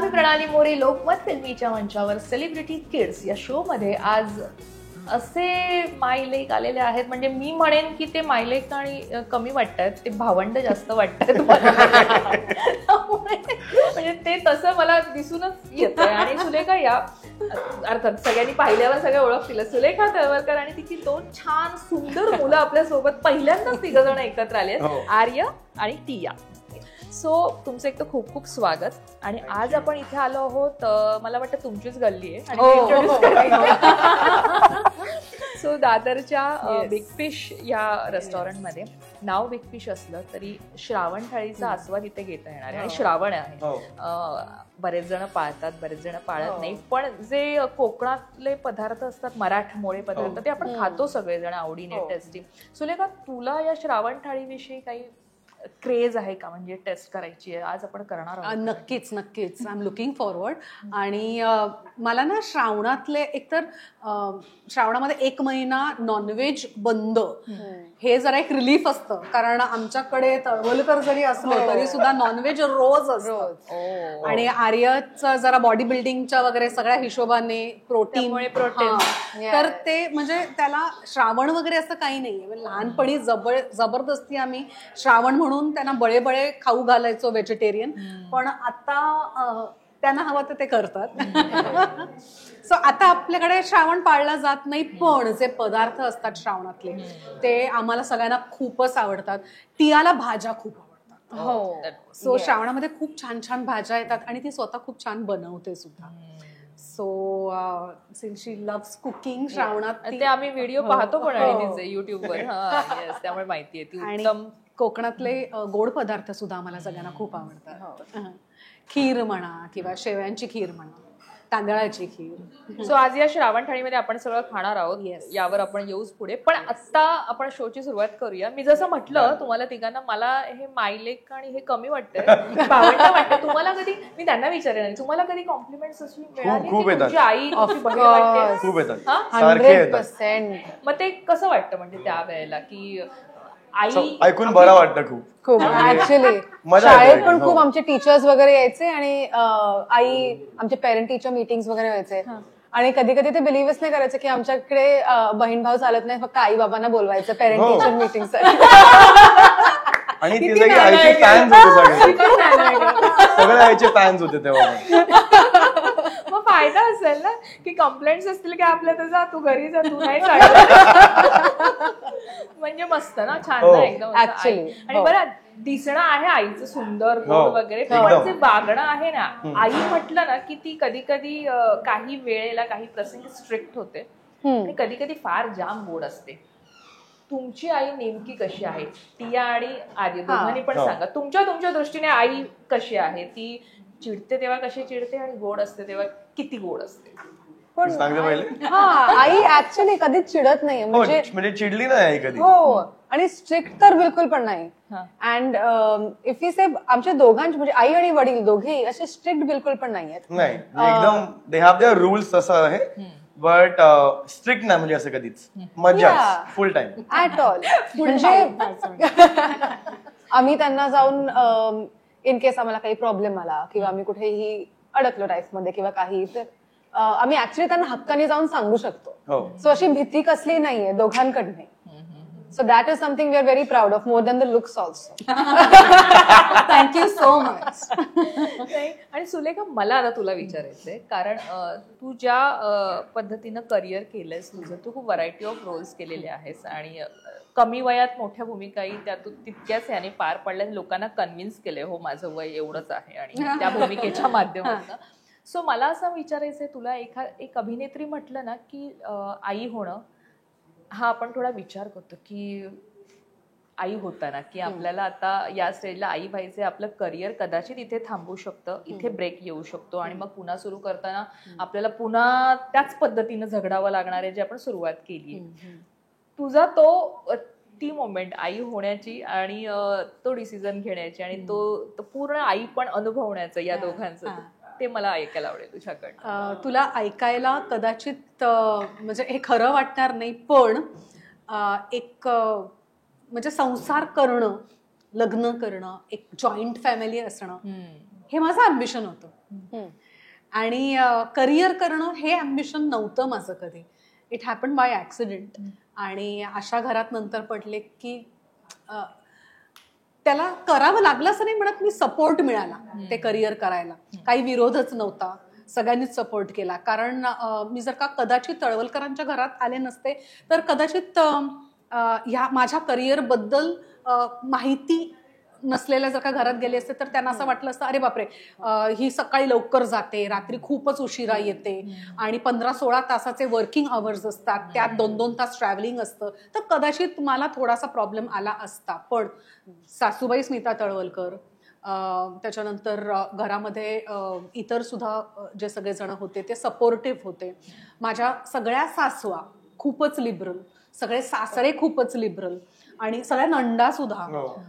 मी प्रणाली मोरे. लोकमत फिल्मीच्या मंचावर celebrity kids या शो मध्ये आज असे मायलेक आलेले आहेत, म्हणजे मी म्हणेन की ते मायलेक आणि कमी वाटतात, ते भावंड जास्त वाटतात म्हणजे ते तसं मला दिसूनच येतंय. आणि सुलेखा या अर्थात सगळ्यांनी पाहिल्यावर सगळे ओळखतील, सुलेखा तळवलकर आणि तिची दोन छान सुंदर मुलं आपल्या सोबत पहिल्यांदाच 3 जण एकत्र आले, आर्य आणि टिया. सो तुमचं एक तर खूप खूप स्वागत. आणि आज आपण इथे आलो आहोत, मला वाटतं तुमचीच गल्ली आहे. सो दादरच्या बिग फिश या रेस्टॉरंटमध्ये. नाव बिग फिश असलं तरी श्रावण थाळीचा आस्वाद इथे घेता येणार आहे. आणि श्रावण आहे, बरेच जण पाळतात, बरेच जण पाळत नाही, पण जे कोकणातले पदार्थ असतात, मराठमोळे पदार्थ, ते आपण खातो सगळेजण आवडीने, टेस्टी. सुलेखा, तुला या श्रावण थाळीविषयी काही क्रेज आहे का, म्हणजे टेस्ट करायची आहे? आज आपण करणार आहोत. नक्कीच नक्कीच, आय एम लुकिंग फॉरवर्ड. आणि मला ना श्रावणातले, एकतर श्रावणामध्ये 1 महिना नॉनव्हेज बंद, हे जरा एक रिलीफ असतं, कारण आमच्याकडे तळवलकर जरी असलं तरी सुद्धा नॉनव्हेज रोज असतं. आणि आर्यचं जरा बॉडी बिल्डिंगच्या वगैरे सगळ्या हिशोबाने प्रोटीन, तर ते म्हणजे त्याला श्रावण वगैरे असं काही नाहीये. लहानपणी जबरदस्ती आम्ही श्रावण म्हणून त्यांना बळे बळे खाऊ घालायचो व्हेजिटेरियन, पण आता त्यांना हवं तर ते करतात. सो आता आपल्याकडे श्रावण पाळला जात नाही, पण जे पदार्थ असतात श्रावणातले ते आम्हाला सगळ्यांना खूपच आवडतात. टियाला भाज्या खूप आवडतात. सो श्रावणामध्ये खूप छान छान भाज्या येतात आणि ती स्वतः खूप छान बनवते सुद्धा. सो सिन्स शी लव्स कुकिंग, श्रावणात ते आम्ही व्हिडिओ पाहतो पण तिचे युट्यूबवर, त्यामुळे माहिती आहे ती. आणि कोकणातले गोड पदार्थ सुद्धा आम्हाला सगळ्यांना खूप आवडतात. खीर म्हणा किंवा शेवयांची खीर म्हणा, तांदळाची खीर. सो आज या श्रावण थाळीमध्ये आपण सगळं खाणार आहोत, यावर आपण येऊच पुढे. पण आता आपण शोची सुरुवात करूया. मी जसं म्हटलं तुम्हाला तिघांना, मला हे मायलेक आणि हे कमी वाटतंय, भावंड वाटतं. तुम्हाला कधी, मी त्यांना विचारले नाही, तुम्हाला कधी कॉम्प्लिमेंट्स अशी मिळाली? तुमची आई, तुमची बहीण वाटते खूप येतात, 100%. मग ते कसं वाटतं, म्हणजे त्या वेळेला की आई ऐकून बरं वाटतं खूप ऍक्च्युली. शाळेत पण खूप आमचे टीचर्स वगैरे यायचे आणि आई, आमचे पेरेंट टीचर मीटिंग्स वगैरे व्हायचे, आणि कधी कधी ते बिलीव्हच नाही करायचं की आमच्याकडे बहीण भाऊ चालत नाही, फक्त आई बाबांना बोलवायचं पेरेंट टीचर मीटिंग. आणि ते सगळे आईचे फॅन्स होते, सगळे आईचे फॅन्स होते तेव्हा. मग फायदा असेल ना की कंप्लेंट्स असतील की आपल्या तर जा, तू घरी जा, तू नाही चालत. म्हणजे मस्त ना, छान ना एकदम. आणि बरं दिसणं आहे आईचं सुंदर, गोड वगैरे, पण जे वागणं आहे ना, आई म्हटलं ना की ती कधी कधी काही वेळेला, काही प्रसंगी स्ट्रिक्ट होते आणि कधी कधी फार जाम गोड असते. तुमची आई नेमकी कशी आहे? टिया आणि आर्य दोघांनी पण सांगा, तुमच्या दृष्टीने आई कशी आहे? ती चिडते तेव्हा कशी चिडते, आणि गोड असते तेव्हा किती गोड असते? पण आई ऍक्च्युअली कधीच चिडत नाही, म्हणजे चिडली नाही आई कधी. हो, आणि स्ट्रिक्ट तर बिलकुल पण नाही. अँड इफ यू से आमच्या दोघांचे, म्हणजे आई आणि वडील दोघेही असे स्ट्रिक्ट बिलकुल पण नाही आहेत. नाही, एकदम दे हॅव देअर रूल्स, असं आहे, बट स्ट्रिक्ट नाही, म्हणजे असं कधीच. मजा फुल टाइम ऍट ऑल. म्हणजे आम्ही त्यांना जाऊन, इन केस आम्हाला काही प्रॉब्लेम आला किंवा आम्ही कुठेही अडकलो लाईफमध्ये किंवा काही, तर आम्ही ऍक्च्युली त्यांना हक्काने जाऊन सांगू शकतो. सो अशी भीती कसली नाहीये दोघांकडनं. So that is something we are very proud of, more than the looks also. Thank you so much. आणि सुलेखा, मला आता तुला विचारायचंय, कारण तू ज्या पद्धतीनं करिअर केलंयस तुझं, तू खूप व्हरायटी ऑफ रोल्स केलेले आहेस, आणि कमी वयात मोठ्या भूमिकाही त्यातून तितक्याच याने पार पडल्या, लोकांना कन्व्हिन्स केलंय, हो माझं वय एवढंच आहे, आणि त्या भूमिकेच्या माध्यमातून. सो मला असं विचारायचंय तुला, एक अभिनेत्री म्हटलं ना की आई होणं, हा आपण थोडा विचार करतो की आई होताना की आपल्याला आता या स्टेजला आई व्हायचे, आपलं करिअर कदाचित इथे थांबू शकतं, इथे ब्रेक येऊ शकतो, आणि मग पुन्हा सुरू करताना आपल्याला पुन्हा त्याच पद्धतीनं झगडावं लागणार आहे जे आपण सुरुवात केली आहे. तुझा ती मोमेंट आई होण्याची आणि तो डिसिजन घेण्याची आणि तो पूर्ण आई पण अनुभवण्याचं, या दोघांचं, ते मला ऐकायला आवडेल तुझ्याकडनं. तुला ऐकायला कदाचित म्हणजे हे खरं वाटणार नाही, पण एक म्हणजे संसार करणं, लग्न करणं, एक जॉईंट फॅमिली असणं, हे माझं अम्बिशन होतं. आणि करिअर करणं हे अम्बिशन नव्हतं माझं कधी. It happen by accident. आणि अशा घरात नंतर पडले की त्याला करावं लागलं असं नाही म्हणत, मी सपोर्ट मिळाला ते करिअर करायला. काही विरोधच नव्हता, सगळ्यांनीच सपोर्ट केला. कारण मी जर का कदाचित तळवलकरांच्या घरात आले नसते तर कदाचित ह्या माझ्या करिअर बद्दल माहिती नसलेल्या जर का घरात गेले असते तर त्यांना असं वाटलं असतं, अरे बापरे, ही सकाळी लवकर जाते, रात्री खूपच उशिरा येते आणि 15-16 तासाचे वर्किंग आवर्स असतात, त्यात 2-2 तास ट्रॅव्हलिंग असतं, तर कदाचित मला थोडासा प्रॉब्लेम आला असता. पण सासूबाई स्मिता तळवलकर, त्याच्यानंतर घरामध्ये इतर सुद्धा जे सगळेजण होते ते सपोर्टिव्ह होते. माझ्या सगळ्या सासवा खूपच लिबरल, सगळे सासरे खूपच लिबरल आणि सगळ्या नंदा सुद्धा.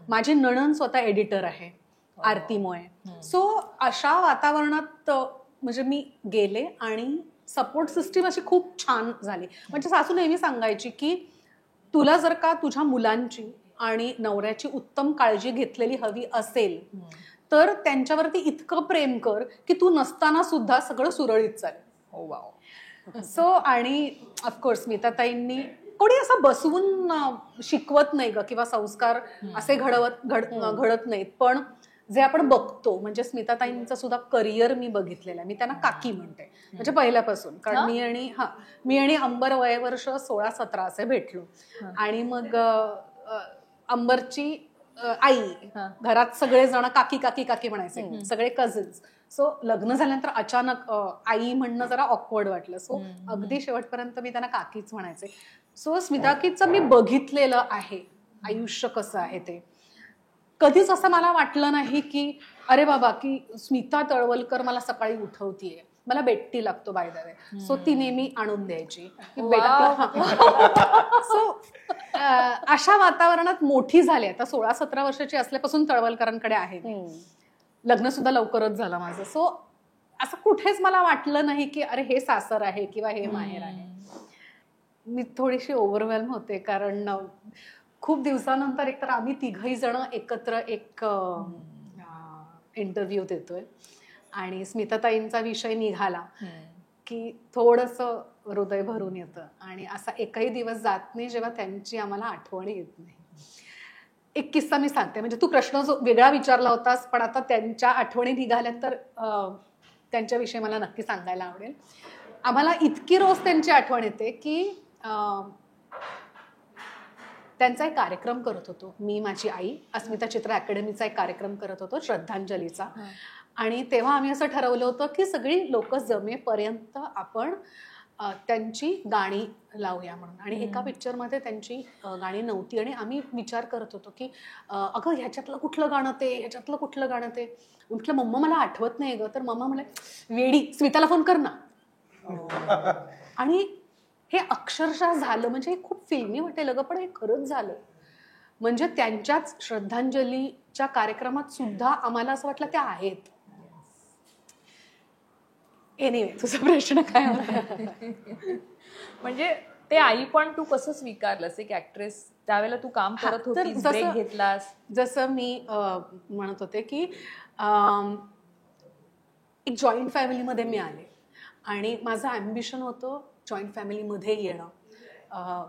माझी नणंद स्वतः एडिटर आहे, आरती मोये. सो अशा वातावरणात म्हणजे मी गेले आणि सपोर्ट सिस्टीम अशी खूप छान झाली. म्हणजे सासू नेहमी सांगायची की तुला जर का तुझ्या मुलांची आणि नवऱ्याची उत्तम काळजी घेतलेली हवी असेल तर त्यांच्यावरती इतकं प्रेम कर की तू नसताना सुद्धा सगळं सुरळीत चालेल. हो वाव. सो आणि ऑफकोर्स स्मिताताईंनी कोणी असं बसवून शिकवत नाही ग, किंवा संस्कार असे घडत नाहीत, पण जे आपण बघतो म्हणजे स्मिताताईंचं सुद्धा करिअर मी बघितलेलं आहे. मी त्यांना काकी म्हणते म्हणजे पहिल्यापासून, कारण मी आणि अंबर वयवर्ष 16-17 असे भेटलो. आणि मग अंबरची आई, घरात सगळे जण काकी काकी काकी म्हणायचे, सगळे कझिन्स. सो लग्न झाल्यानंतर अचानक आई म्हणणं जरा ऑकवर्ड वाटलं. सो अगदी शेवटपर्यंत मी त्यांना काकीच म्हणायचे. सो स्मिताकीचं मी बघितलेलं आहे आयुष्य कसं आहे ते. कधीच असं मला वाटलं नाही की अरे बाबा की स्मिता तळवलकर मला सकाळी उठवतीये, मला बेट्टी लागतो बाय द वे. सो ती नेहमी आणून द्यायची. सो अशा वातावरणात मोठी झाली. आता 16-17 वर्षाची असल्यापासून तळवलकरांकडे आहे. लग्न सुद्धा लवकरच झालं माझं. सो असं कुठेच मला वाटलं नाही की अरे हे सासर आहे किंवा हे माहेर आहे. मी थोडीशी ओव्हरवेल्म होते कारण खूप दिवसानंतर एकतर आम्ही तिघही जण एकत्र एक इंटरव्ह्यू देतोय आणि स्मिताताईंचा विषय निघाला की थोडंसं हृदय भरून येतं. आणि असा एकही दिवस जात नाही जेव्हा त्यांची आम्हाला आठवण येत नाही. एक किस्सा मी सांगते, म्हणजे तू प्रश्न जो वेगळा विचारला होतास पण आता त्यांच्या आठवणी निघाल्या तर त्यांच्याविषयी मला नक्की सांगायला आवडेल. आम्हाला इतकी रोज त्यांची आठवण येते की त्यांचा एक कार्यक्रम करत होतो मी, माझी आई, अस्मिता चित्र अकॅडमीचा एक कार्यक्रम करत होतो श्रद्धांजलीचा. आणि तेव्हा आम्ही असं ठरवलं होतं की सगळी लोक जमेपर्यंत आपण त्यांची गाणी लावूया म्हणून. आणि एका पिक्चरमध्ये त्यांची गाणी नव्हती आणि आम्ही विचार करत होतो की अगं ह्याच्यातलं कुठलं गाणं ते, ह्याच्यातलं कुठलं गाणं ते. म्हटलं मम्मा मला आठवत नाही ग. तर मम्मा म्हणे वेडी, स्मिताला फोन कर ना. आणि हे अक्षरशः झालं. म्हणजे हे खूप फिल्मी वाटेल ग, पण हे खरंच झालं. म्हणजे त्यांच्याच श्रद्धांजलीच्या कार्यक्रमात सुद्धा आम्हाला असं वाटलं त्या आहेत. एनिवे, तुझा प्रश्न काय होता? म्हणजे ते आई पण तू कसं स्वीकारलंस एक ऍक्ट्रेस? त्यावेळेला तू काम करत होतीस, ब्रेक घेतलास? जसं मी म्हणत होते की एक जॉईंट फॅमिलीमध्ये मी आले आणि माझं ॲम्बिशन होतं जॉईंट फॅमिलीमध्ये येणं.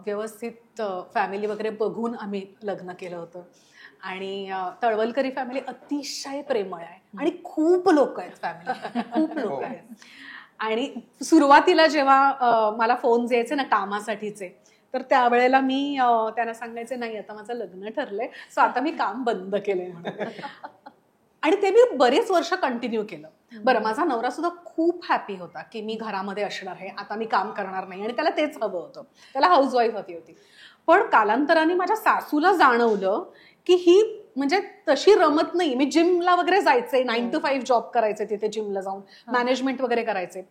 व्यवस्थित फॅमिली वगैरे बघून आम्ही लग्न केलं होतं. आणि तळवलकरी फॅमिली अतिशय प्रेमळ आहे आणि खूप लोक आहेत फॅमिली, खूप लोक आहेत. आणि सुरुवातीला जेव्हा मला फोन यायचे ना कामासाठीचे, तर त्यावेळेला मी त्यांना सांगायचे नाही आता माझं लग्न ठरलंय, सो आता मी काम बंद केलंय म्हणून. आणि ते मी बरेच वर्ष कंटिन्यू केलं. बरं, माझा नवरा सुद्धा खूप हॅपी होता की मी घरामध्ये असणार आहे, आता मी काम करणार नाही. आणि त्याला तेच हवं होतं, त्याला हाऊसवाईफ हवी होती. पण कालांतराने माझ्या सासूला जाणवलं की ही म्हणजे तशी रमत नाही. मी जिमला वगैरे जायचे, 9 to 5 जॉब करायचे, तिथे जिमला जाऊन मॅनेजमेंट वगैरे करायचे,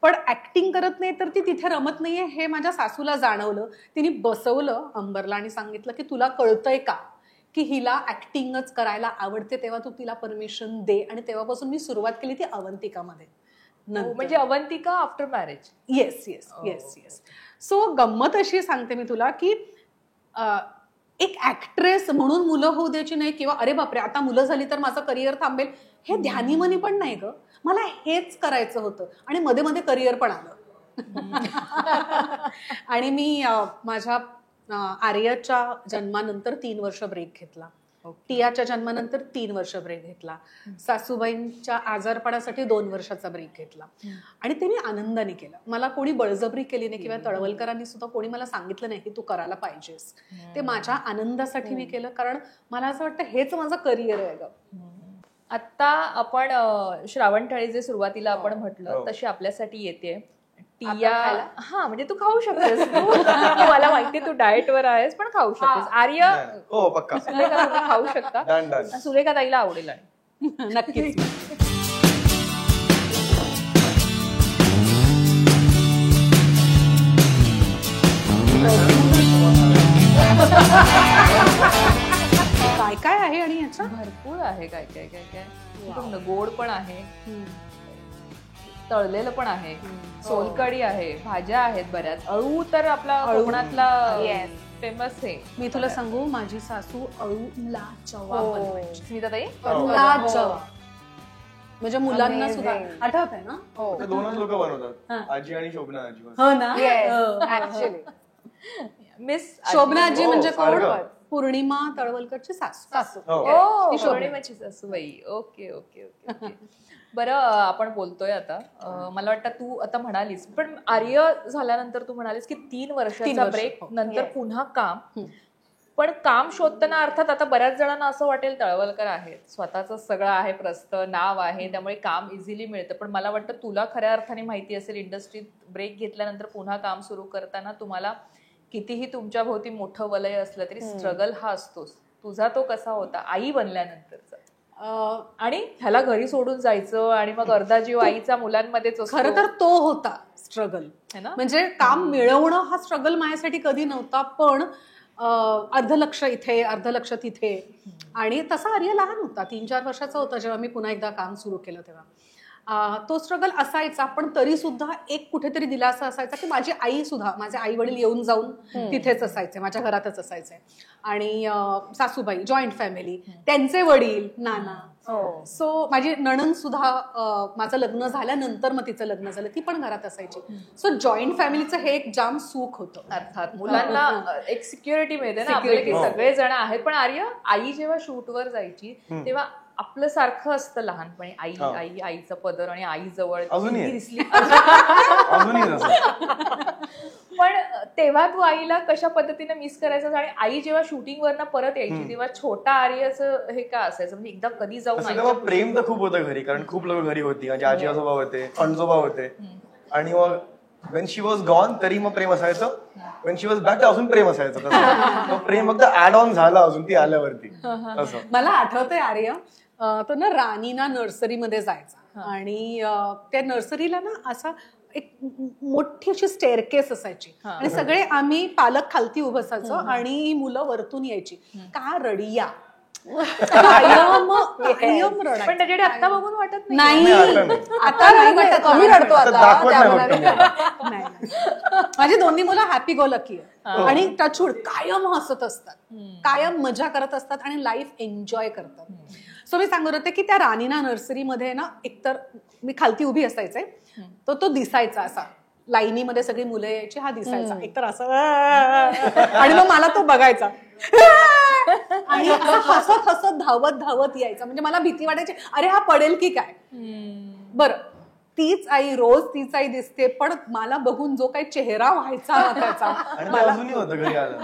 पण ऍक्टिंग करत नाही तर ती तिथे रमत नाहीये हे माझ्या सासूला जाणवलं. तिने बसवलं अंबरला आणि सांगितलं की तुला कळतंय का की हिला ऍक्टिंगच करायला आवडते, तेव्हा तू तिला परमिशन दे. आणि तेव्हापासून मी सुरुवात केली ती अवंतिकामध्ये. म्हणजे Avantika after marriage? Yes yes yes yes. So गंमत अशी सांगते मी तुला की एक ऍक्ट्रेस म्हणून मुलं होऊ द्यायची नाही किंवा अरे बापरे आता मुलं झाली तर माझं करिअर थांबेल, हे ध्यानीमनी पण नाही ग. मला हेच करायचं होतं आणि मध्ये मध्ये करिअर पण आलं. आणि मी माझ्या आर्याच्या जन्मानंतर 3 वर्ष ब्रेक घेतला, टियाच्या जन्मानंतर 3 वर्ष ब्रेक घेतला, सासूबाईंच्या आजारपणासाठी 2 वर्षाचा ब्रेक घेतला. आणि ते मी आनंदाने केलं. मला कोणी बळजबरी केली नाही किंवा तळवलकरांनी सुद्धा कोणी मला सांगितलं नाही की तू करायला पाहिजेस. ते माझ्या आनंदासाठी मी केलं, कारण मला असं वाटतं हेच माझं करिअर आहे ग. आता आपण श्रावणतळी जे सुरुवातीला आपण म्हटलं तशी आपल्यासाठी येते टिया. हा म्हणजे तू खाऊ शकतेस. मला माहिती तू डाएट वर आहेस पण खाऊ शकतेस. आर्य हो पक्का सुलेखा तुम्ही खाऊ शकता. Done, done. सुलेखा ताईला आवडेल. नक्कीच. काय काय आहे आणि याचं भरपूर आहे. काय काय काय काय गोड पण आहे, तळलेलं पण आहे, सोलकढी आहे, भाज्या आहेत बऱ्याच. अळू तर आपला कोकणातला फेमस आहे. मी तुला सांगू, माझी सासू अळूला चवा बनवायची. स्मिता ताई अळूला चवा म्हणजे मुलांना सुद्धा आठवत आहे ना. ते 2च लोक बनवतात, आजी आणि शोभना आजी. हो ना. ऍक्च्युअली मिस शोभना आजी म्हणजे कोण? सारखं. पौर्णिमा तळवलकरची सासू. हो. ती शोभनेची सासूबाई. Okay okay okay okay. बरं आपण बोलतोय आता. मला वाटतं तू आता म्हणालीस, पण आर्य झाल्यानंतर तू म्हणालीस की 3 वर्षाचा ब्रेक नंतर पुन्हा काम. पण काम शोधताना अर्थात आता बऱ्याच जणांना असं वाटेल तळवलकर आहेत, स्वतःच सगळं आहे, प्रस्त नाव आहे, त्यामुळे काम इझिली मिळतं. पण मला वाटतं तुला खऱ्या अर्थाने माहिती असेल, इंडस्ट्रीत ब्रेक घेतल्यानंतर पुन्हा काम सुरू करताना तुम्हाला कितीही तुमच्या भोवती मोठं वलय असलं तरी स्ट्रगल हा असतोच. तुझा तो कसा होता आई बनल्यानंतरचा? आणि ह्याला घरी सोडून जायचं आणि मग अर्धा जीव आईचा मुलांमध्येच असतो. खरं तर तो होता स्ट्रगल. म्हणजे काम मिळवणं हा स्ट्रगल माझ्यासाठी कधी नव्हता, पण अर्ध लक्ष इथे अर्ध लक्ष तिथे. आणि तसा आर्य लहान होता, 3-4 वर्षाचा होता जेव्हा मी पुन्हा एकदा काम सुरू केलं तेव्हा. तो स्ट्रगल असायचा, पण तरी सुद्धा एक कुठेतरी दिलासा असायचा की माझी आई सुद्धा, माझे आई वडील येऊन जाऊन तिथेच असायचे, माझ्या घरातच असायचे. आणि सासूबाई, जॉईंट फॅमिली, त्यांचे वडील, नाना. सो माझी नणंद सुद्धा माझं लग्न झाल्यानंतर मग तिचं लग्न झालं, ती पण घरात असायची. सो जॉईंट फॅमिलीचं हे एक जाम सुख होतं. अर्थात मुलांना एक सिक्युरिटी मिळते ना आपल्याला की सगळे जण आहेत. पण आर्य, आई जेव्हा शूटवर जायची तेव्हा आपलं सारखं असतं लहानपणी, आई आई आईचं पदर आणि आई जवळ दिसली. पण तेव्हा तू आईला कशा पद्धतीने मिस करायचं? आणि आई जेव्हा शूटिंग वरनं परत यायची तेव्हा छोटा आर्यचं हे का असायचं? म्हणजे एकदा कधी जाऊन प्रेम तर खूप होतं घरी, कारण खूप लोक घरी होती, माझे आजी आजोबा होते, पणजोबा होते. आणि मग वेन शी वॉज गॉन तरी मग प्रेम असायचं, वेन शी वॉज बॅक अजून प्रेम असायचं. तसं प्रेम फक्त ऍड ऑन झालं अजून ती आल्यावरती. मला आठवतंय आर्य तो ना राणीना नर्सरीमध्ये जायचा आणि त्या नर्सरीला ना असा एक मोठी अशी स्टेअरकेस असायची आणि सगळे आम्ही पालक खालती उभं असायचो आणि मुलं वरतून यायची. का रडिया पण त्याच्याकडे आता बघून वाटत नाही. आता नाही, कमी रडतो आता. माझी दोन्ही मुलं हॅपी गो लकी आणि टचवूड कायम हसत असतात, कायम मजा करत असतात आणि लाईफ एन्जॉय करतात. सो मी सांगत होते की त्या राणीना नर्सरीमध्ये ना एकतर मी खालती उभी असायचे, तो दिसायचा असा लाईनीमध्ये सगळी मुलं यायची, हा दिसायचा एकतर असं आणि मग मला तो बघायचा आणि हसत हसत धावत धावत यायचा. म्हणजे मला भीती वाटायची, अरे हा पडेल की काय. बरं, तीच आई रोज तीच आई दिसते, पण मला बघून जो काही चेहरा व्हायचा ना त्याचा, अजूनही होतं घरी आलं.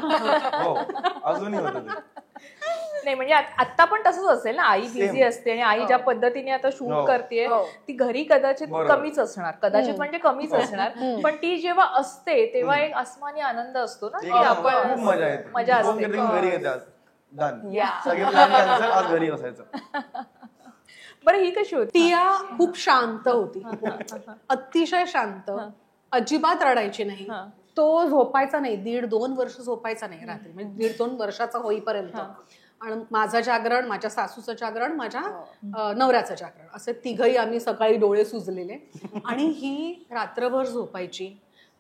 अजूनही होतं. नाही म्हणजे आता पण तसंच असेल ना, आई बिझी असते आणि आई ज्या पद्धतीने आता शूट करते ती घरी कदाचित कमीच असणार, कदाचित म्हणजे कमीच असणार, पण ती जेव्हा असते तेव्हा एक आसमानी आनंद असतो ना, की आपण मजा असते. घरी येतात घरी असायचं. बरं ही कशी होती? टिया खूप शांत होती, अतिशय शांत, अजिबात रडायची नाही. तो झोपायचा नाही, 1.5-2 वर्ष झोपायचा नाही रात्री, म्हणजे 1.5-2 वर्षाचा होईपर्यंत. आणि माझं जागरण, माझ्या सासूचं जागरण, माझ्या नवऱ्याचं जागरण, असे तिघही आम्ही सकाळी डोळे सुजलेले. आणि ही रात्रभर झोपायची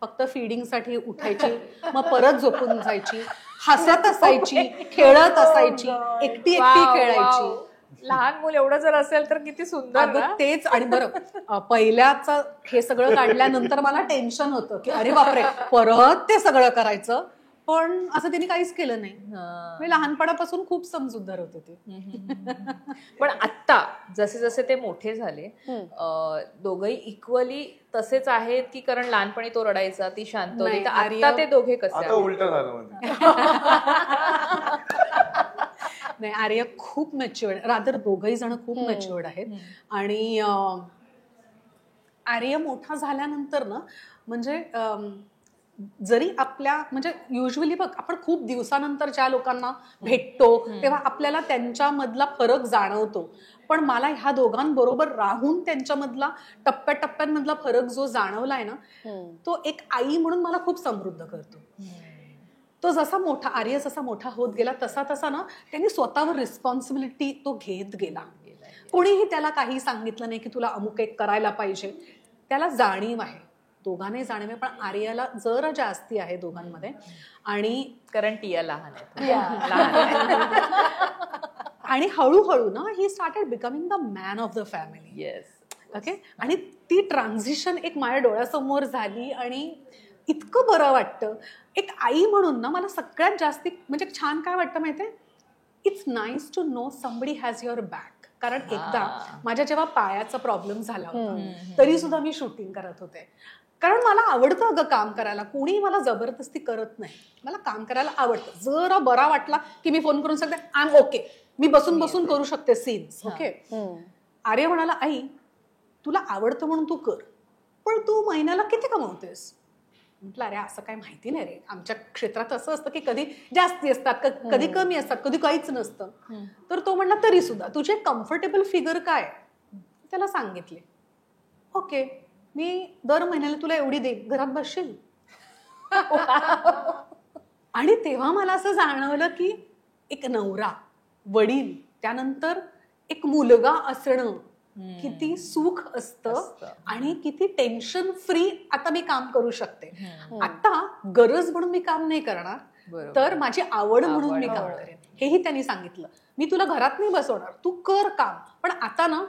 फक्त फिडिंगसाठी उठायची, मग परत झोपून जायची, हसत असायची, खेळत असायची, एकटी वाव, खेळायची. वाव. लहान मुल एवढं जर असेल तर किती सुंदर ना? अगं तेच. आणि बरं पहिल्याच हे सगळं काढल्यानंतर मला टेन्शन होतं की अरे बापरे परत ते सगळं करायचं, पण असं त्यांनी काहीच केलं नाही. मी लहानपणापासून खूप समजूतदार होते ते. पण आत्ता जसे जसे ते मोठे झाले दोघही इक्वली तसेच आहेत की? कारण लहानपणी तो रडायचा, ती शांत होती, नाही, तर आर्य- आता ते दोघे कसे आता आहेत? उलट झालं म्हणजे. नाही, आर्य खूप मॅच्युअर्ड, रादर दोघही जण खूप मॅच्युअर्ड आहेत. आणि आर्य मोठा झाल्यानंतर ना म्हणजे जरी आपल्या म्हणजे युजली बघ आपण खूप दिवसानंतर ज्या लोकांना भेटतो तेव्हा आपल्याला त्यांच्यामधला फरक जाणवतो, पण मला ह्या दोघांबरोबर राहून त्यांच्यामधला टप्प्याटप्प्यांमधला फरक जो जाणवलाय ना तो एक आई म्हणून मला खूप समृद्ध करतो. तो जसा मोठा आर्य जसा मोठा होत गेला तसा तसा ना त्यांनी स्वतःवर रिस्पॉन्सिबिलिटी तो घेत गेला. कोणीही त्याला काही सांगितलं नाही की तुला अमुक एक करायला पाहिजे. त्याला जाणीव आहे, दोघांनाही जाणीव आहे, पण आर्याला जरा जास्ती आहे दोघांमध्ये. आणि कारण टिया लहान आहे. आणि हळूहळू ना he started becoming the man of the family. Yes. Okay. आणि ती ट्रान्झिशन एक माझ्या डोळ्यासमोर झाली आणि इतकं बरं वाटतं. एक आई म्हणून ना मला सगळ्यात जास्ती म्हणजे छान काय वाटतं माहितीये, it's nice to know somebody has your back. कारण एकदा माझ्या जेव्हा पायाचा प्रॉब्लेम झाला होता तरी सुद्धा मी शूटिंग करत होते. कारण मला आवडतं अगं काम करायला, कोणी मला जबरदस्ती करत नाही, मला काम करायला आवडतं. जरा बरा वाटला की मी फोन करून सांगते आय एम ओके, मी बसून बसून करू शकते सीन्स. ओके. आर्य म्हणाला आई तुला आवडतं म्हणून तू कर, पण तू महिन्याला किती कमवतेस? म्हटलं अरे असं काय माहिती नाही रे, आमच्या क्षेत्रात असं असतं की कधी जास्ती असतात, कधी कमी असतात, कधी काहीच नसतं. तर तो म्हणला तरी सुद्धा तुझे कम्फर्टेबल फिगर काय? त्याला सांगितले. ओके मी दर महिन्याला तुला एवढी दे, घरात बसशील? आणि तेव्हा मला असं जाणवलं की एक नवरा, वडील, त्यानंतर एक मुलगा असणं किती सुख असतं आणि किती टेन्शन फ्री आता मी काम करू शकते. आता गरज म्हणून मी काम नाही करणार, तर माझी आवड म्हणून मी काम करेन. हेही त्यांनी सांगितलं. मी तुला घरात नाही बसवणार, तू कर काम, पण आता ना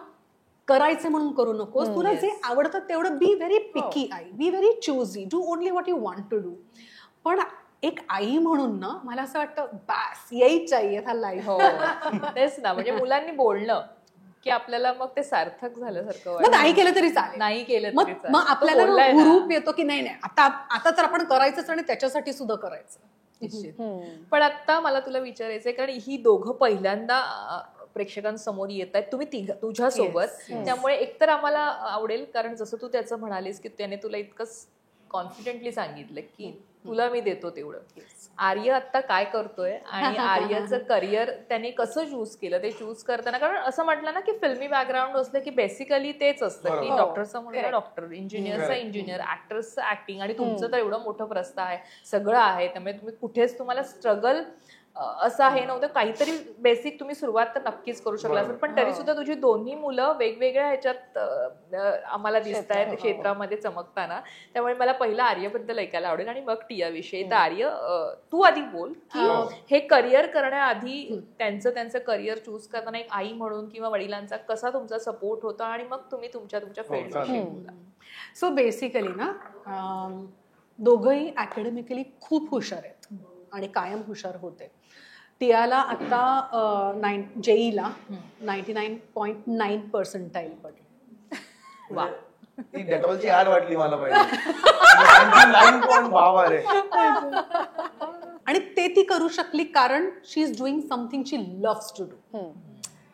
करायचं म्हणून करू नकोस. तुला जे आवडतं तेवढं बी व्हेरी पिकी आई, be very choosy, do only what you want to do. पण एक आई म्हणून ना मला असं वाटतं बस यही चाहिए था लाईफ. हो तेच ना, म्हणजे मुलांनी बोलणं की आपल्याला मग ते सार्थक झाल्यासारखं मग नाही केलं तरी चालेल, नाही केलं मग तरी मग आपल्याला हुरूप येतो की नाही आता तर आपण करायचंच आणि त्याच्यासाठी सुद्धा करायचं. पण आता मला तुला विचारायचंय, कारण ही दोघं पहिल्यांदा प्रेक्षकांसमोर येत आहेत, तुम्ही तुझ्यासोबत, त्यामुळे एकतर आम्हाला आवडेल, कारण जसं तू त्याचं म्हणालीस की त्याने तुला इतकं कॉन्फिडेंटली सांगितलं की तुला मी देतो तेवढं. आर्य आता काय करतोय आणि आर्यचं करिअर त्याने कसं चूज केलं, ते चूज करताना, कारण असं म्हटलं ना की फिल्मी बॅकग्राऊंड असलं की बेसिकली तेच असतं की डॉक्टरचं म्हणून डॉक्टर, इंजिनियरचं इंजिनियर, ऍक्टर्सचं ऍक्टिंग, आणि तुमचं तर एवढं मोठं प्रस्ताव आहे, सगळं आहे, त्यामुळे तुम्ही कुठेच तुम्हाला स्ट्रगल असं हे नव्हतं. काहीतरी बेसिक तुम्ही सुरुवात तर नक्कीच करू शकला असेल, पण तरी सुद्धा तुझी दोन्ही मुलं वेगवेगळ्या ह्याच्यात आम्हाला दिसत आहेत क्षेत्रामध्ये चमकताना. त्यामुळे मला पहिला आर्यबद्दल ऐकायला आवडेल आणि मग टिया विषयी. तर आर्य तू आधी बोल की हे करिअर करण्याआधी त्यांचं करिअर चूज करताना एक आई म्हणून किंवा वडिलांचा कसा तुमचा सपोर्ट होता, आणि मग तुम्ही तुमच्या फील्ड विषयी बोला. सो बेसिकली ना दोघंही अकॅडमिकली खूप हुशार आहेत आणि कायम हुशार होते. टियाला आता जेईला 99.9% पडले. वा, ती डेटॉलची ऍड वाटली मला पाहिजे. 99 बाबा रे. आणि ते ती करू शकली कारण she is doing something she loves to do.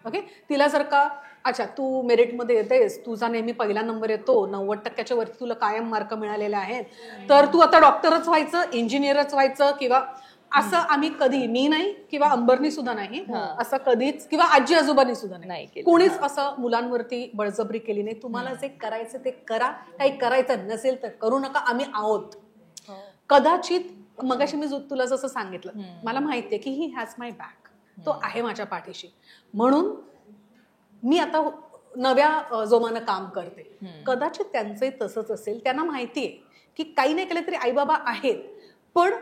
Okay. तिला जर का अच्छा तू मेरिटमध्ये येतेस, तुझा नेहमी पहिला नंबर येतो, 90% वरती तुला कायम मार्क मिळालेले आहेत, तर तू आता डॉक्टरच व्हायचं, इंजिनियरच व्हायचं, किंवा असं आम्ही कधी, मी नाही किंवा अंबरनी सुद्धा नाही असं कधीच, किंवा आजी आजोबांनी सुद्धा नाही, कोणीच असं मुलांवरती बळजबरी केली नाही. तुम्हाला जे करायचं ते करा, काही करायचं नसेल तर करू नका, आम्ही आहोत. कदाचित मगाशी मी तुला जसं सांगितलं, मला माहितीये की ही हॅज माय बॅक, तो आहे माझ्या पाठीशी, म्हणून मी आता नव्या जोमानं काम करते. कदाचित त्यांचंही तसंच असेल. त्यांना माहिती आहे की काही नाही केलं तरी आई बाबा आहेत, पण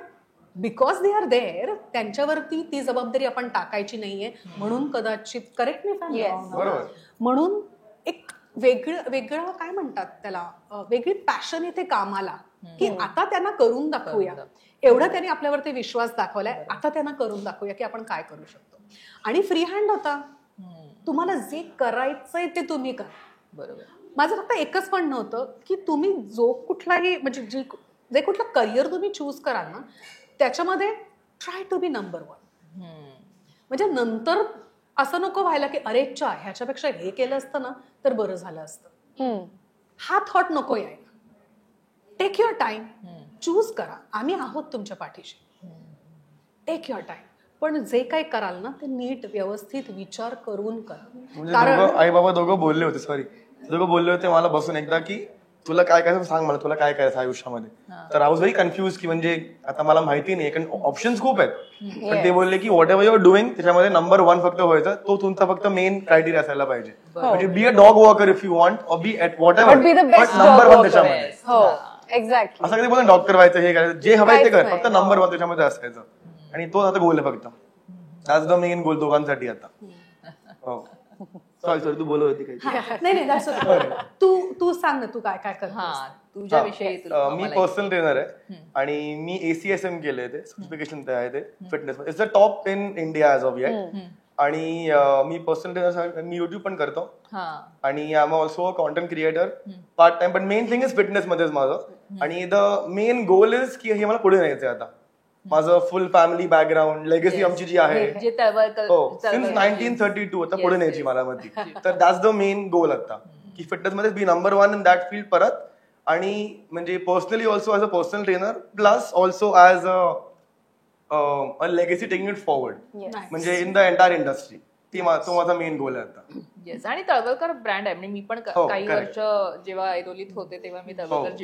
बिकॉज दे आर देअर त्यांच्यावरती ती जबाबदारी आपण टाकायची नाहीये म्हणून कदाचित. करेक्ट मी बरोबर. म्हणून एक वेगळं काय म्हणतात त्याला, वेगळी पॅशन इथे कामाला, की आता त्यांना करून दाखवूया. एवढा त्यांनी आपल्यावरती विश्वास दाखवलाय, आता त्यांना करून दाखवूया की आपण काय करू शकतो. आणि फ्री हँड होता. तुम्हाला जे करायचंय ते तुम्ही करा. बरोबर. माझं फक्त एकच म्हणणं होतं की तुम्ही जो कुठलाही म्हणजे जे कुठलं करिअर तुम्ही चूज कराल ना, त्याच्यामध्ये ट्राय टू बी नंबर 1. म्हणजे नंतर असं नको व्हायला की अरे चा ह्याच्यापेक्षा हे केलं असतं ना तर बरं झालं असतं. हा थॉट नको यायला. टेक युअर टाइम, चूज करा. आम्ही आहोत तुमच्या पाठीशी. Take your time. पण जे काही कराल ना ते नीट व्यवस्थित विचार करून करा. म्हणजे आई बाबा दोघं बोलले होते मला बसून एकदा की तुला काय काय सांग, मला तुला काय करायचं आयुष्यामध्ये. तर आय वॉज व्हेरी कन्फ्युज की म्हणजे आता मला माहिती नाही, कारण ऑप्शन्स खूप आहेत. पण ते बोलले की व्हॉट एव्हर युअर डुईंग त्याच्यामध्ये नंबर 1 फक्त व्हायचं, तो तुमचा फक्त मेन क्रायटेरिया असायला पाहिजे. म्हणजे be a dog walker if you want, or be at whatever, but number 1 त्याच्यामध्ये. हो एक्झॅक्टली. असं कधी बोला डॉक्टर व्हायचं, हे करायचं, जे हवंय ते कर, फक्त नंबर 1 त्याच्यामध्ये असायचं. आणि तो आता गोल आहे फक्त. दॅट्स द मेन गोल दोघांसाठी आता. हो सॉरी तू बोलत होती काही. नाही तू सांग ना, तू काय काय करतोस. तुझ्याविषयी मी पर्सनल ट्रेनर आहे आणि मी ACSM केलंय, ते सर्टिफिकेशन ते आहे, ते fitness it's the top in India as of eight. आणि मी पर्सनल ट्रेनर, मी युट्यूब पण करतो आणि I am also a content creator part time. पण मेन थिंग इज फिटनेस मध्येच माझं. आणि द मेन गोल इज की हे मला पुढे न्यायचंय. आता माझं फुल फॅमिली बॅकग्राऊंड, लेगसी आमची जी आहे सिन्स 1932 आता पुढे न्यायची मला मध्ये. तर दॅट्स द मेन गोल आता, की फिटनेस मध्ये बी नंबर 1 इन दॅट फील्ड परत. आणि म्हणजे personally also as a personal trainer plus also as a legacy taking it forward, म्हणजे इन द एंटायर इंडस्ट्री. तो माझा मेन गोल आहे आता. येस. आणि तळवलकर ब्रँड आहे. म्हणजे मी पण काही वर्ष जेव्हा ऐरोलीत होते तेव्हा मी तळवलकर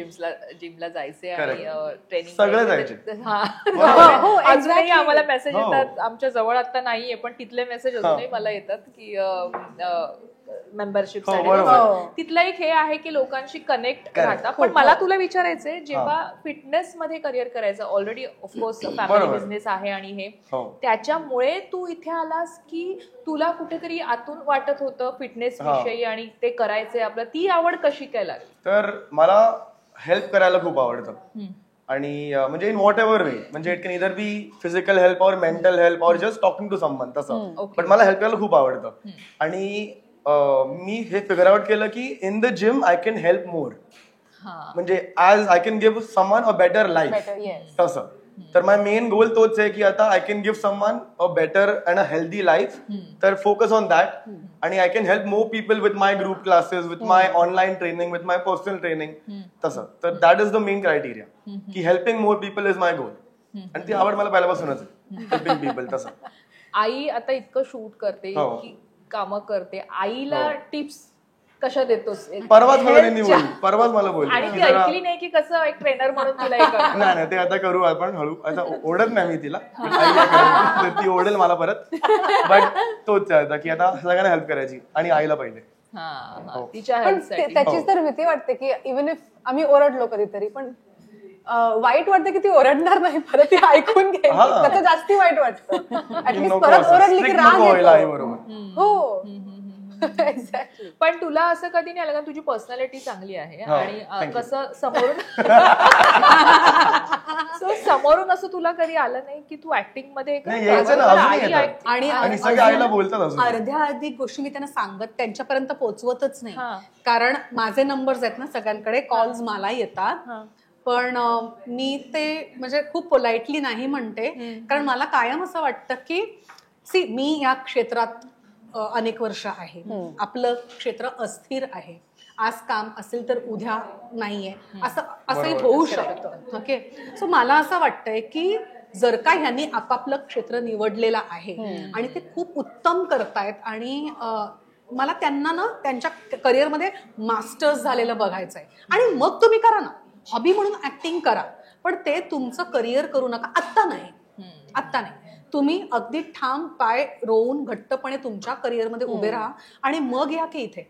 जिमला जायचे आणि ट्रेनिंग सगळे जायचे. अजूनही आम्हाला मेसेज येतात. आमच्या जवळ आता नाहीये पण तिथले मेसेज अजूनही मला येतात की मेंबरशिप. तिथला एक हे आहे की लोकांशी कनेक्ट राहता. पण मला तुला विचारायचंय, जेव्हा फिटनेस मध्ये करिअर करायचं, ऑलरेडी ऑफकोर्स फॅमिली बिझनेस आहे आणि हे त्याच्यामुळे तू इथे आलास की तुला कुठेतरी आतून वाटत होतं फिटनेस विषयी आणि ते करायचंय आपलं, ती आवड कशी काय लागली? तर मला हेल्प करायला खूप आवडतं. आणि म्हणजे इन व्हॉट एव्हर वे, म्हणजे it can either B physical help और मेंटल हेल्प और जस्ट टॉकिंग टू समवन तसं. पण मला हेल्प करायला खूप आवडतं. आणि मी हे फिगर आउट केलं की in the gym I can help more. म्हणजे as I can give someone a better life तसं. तर माय मेन गोल तोच आहे की आता I can give someone a better and a healthy life. तर फोकस ऑन दॅट. आणि I can help more people with my group classes, with my online training, with my personal training तसं. तर that is the main criteria, की helping more people is my goal. आणि ती आवड मला पहिल्यापासूनच आहे, हेल्पिंग पीपल तसं. आई आता इतकं शूट करते, कामं करते, आईला टिप्स कशा देतोस? परवाच मला बोलली आणि ती ऐकली नाही की कसं एक ट्रेनर म्हणून तिला? नाही ते आता करू आपण हळू. आता ओढत नाही मी तिला, ती ओढेल मला परत. बट तोच आहे की आता सगळ्यांना हेल्प करायची आणि आईला पहिले. तिच्या त्याचीच तर भीती वाटते की इव्हन इफ आम्ही ओरडलो कधीतरी, पण वाईट वाटतं की ती ओरडणार नाही परत, ती ऐकून घेईल, त्याचं जास्ती वाईट वाटतं. ऍटलीस्ट परत ओरडली की राग येतो. हो एक्झॅक्टली. पण तुला असं कधी नाही आलं का, तुझी पर्सनॅलिटी चांगली आहे आणि कसं समोरून असं तुला कधी आलं नाही की तू ऍक्टिंग मध्ये आणि अर्ध्या अधिक गोष्टी मी त्यांना सांगत त्यांच्यापर्यंत पोहोचवतच नाही, कारण माझे नंबर्स आहेत ना सगळ्यांकडे, कॉल्स मला येतात. पण मी ते म्हणजे खूप पोलाइटली नाही म्हणते, कारण मला कायम असं वाटतं की मी या क्षेत्रात अनेक वर्ष आहे, आपलं क्षेत्र अस्थिर आहे, आज काम असेल तर उद्या नाहीये, असंही होऊ शकतं. ओके. सो मला असं वाटतंय की जर का ह्यांनी आपापलं क्षेत्र निवडलेलं आहे आणि ते खूप उत्तम करतायत आणि मला त्यांना ना त्यांच्या करिअरमध्ये मास्टर्स झालेलं बघायचं आहे, आणि मग तुम्ही करा ना, हॉबी म्हणून ऍक्टिंग करा, पण ते तुमचं करिअर करू नका. आत्ता नाही. तुम्ही अगदी ठाम पाय रोवून घट्टपणे तुमच्या करिअरमध्ये उभे राहा आणि मग या की इथे.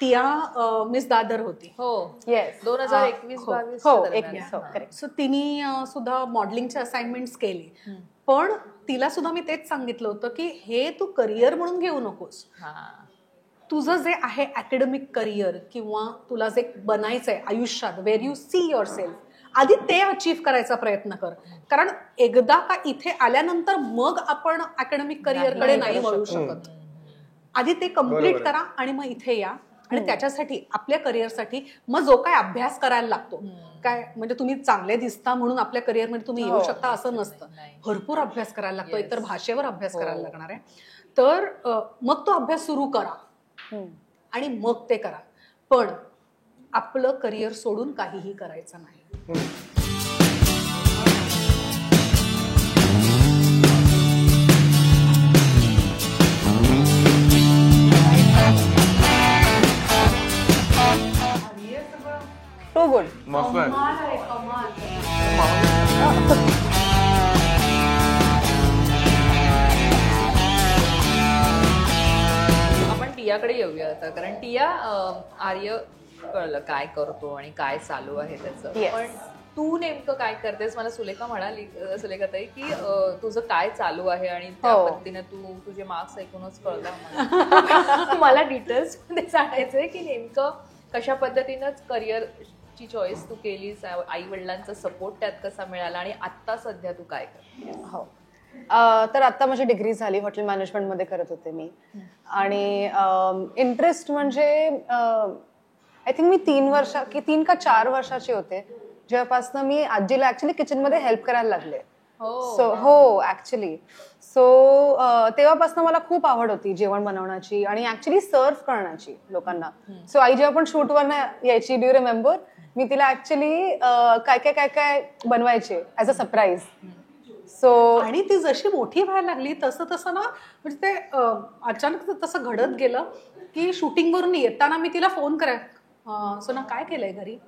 टिया मिस दादर होती. हो येस 2021-22 हो 21 हो करेक्ट. सो तिने सुद्धा मॉडेलिंगचे असाइनमेंट्स केले. पण तिला सुद्धा मी तेच सांगितलं होतं की हे तू करिअर म्हणून घेऊ नकोस. तुझं जे आहे अकॅडमिक करिअर किंवा तुला जे बनायचंय आयुष्यात, वेर यू सी युअर सेल्फ, आधी ते अचीव्ह करायचा प्रयत्न कर. कारण एकदा का इथे आल्यानंतर मग आपण अकॅडमिक करिअरकडे नाही वळू शकत. आधी ते कम्प्लीट करा आणि मग इथे या. आणि त्याच्यासाठी आपल्या करिअरसाठी मग जो काय अभ्यास करायला लागतो, काय म्हणजे तुम्ही चांगले दिसता म्हणून आपल्या करिअरमध्ये तुम्ही येऊ शकता असं नसतं. भरपूर अभ्यास करायला लागतो. एकतर भाषेवर अभ्यास करायला लागणार आहे. तर मग तो अभ्यास सुरू करा आणि मग ते करा. पण आपलं करिअर सोडून काहीही करायचं नाही. Too good. मस्त आहे. आपण टियाकडे येऊया आता, कारण टिया आर्य कळलं काय करतो आणि काय चालू आहे त्याचं. Yes. पण तू नेमकं काय करतेस? मला सुलेखा म्हणाली, सुलेखाताई, की तुझं काय चालू आहे आणि त्या पद्धतीने तू तुझे मार्क्स ऐकूनच कळलं मला डिटेल्स मध्ये सांगायचंय की नेमकं कशा पद्धतीनं करिअरची चॉईस तू केलीस, आई वडिलांचा सपोर्ट त्यात कसा मिळाला आणि आता सध्या तू काय करतेस? हो तर आता माझी डिग्री झाली, हॉटेल मॅनेजमेंटमध्ये करत होते मी. आणि इंटरेस्ट म्हणजे आय थिंक मी 3 का 4 वर्षाची होते जेव्हापासून मी आजीला ऍक्च्युली किचनमध्ये हेल्प करायला लागले. सो हो ऍक्च्युली तेव्हापासून मला खूप आवड होती जेवण बनवण्याची आणि ऍक्च्युली सर्व्ह करण्याची लोकांना. सो आई जेव्हा पण शूटवर यायची, डू यू रिमेंबर, मी तिला ऍक्च्युली काय काय काय काय बनवायचे ऍज अ सरप्राईज. सो आणि ती जशी मोठी व्हायला लागली तसं तसं ना, म्हणजे ते अचानक तसं घडत गेलं की शूटिंगवरून येताना मी तिला फोन कराय, सोना काय केलंय घरी.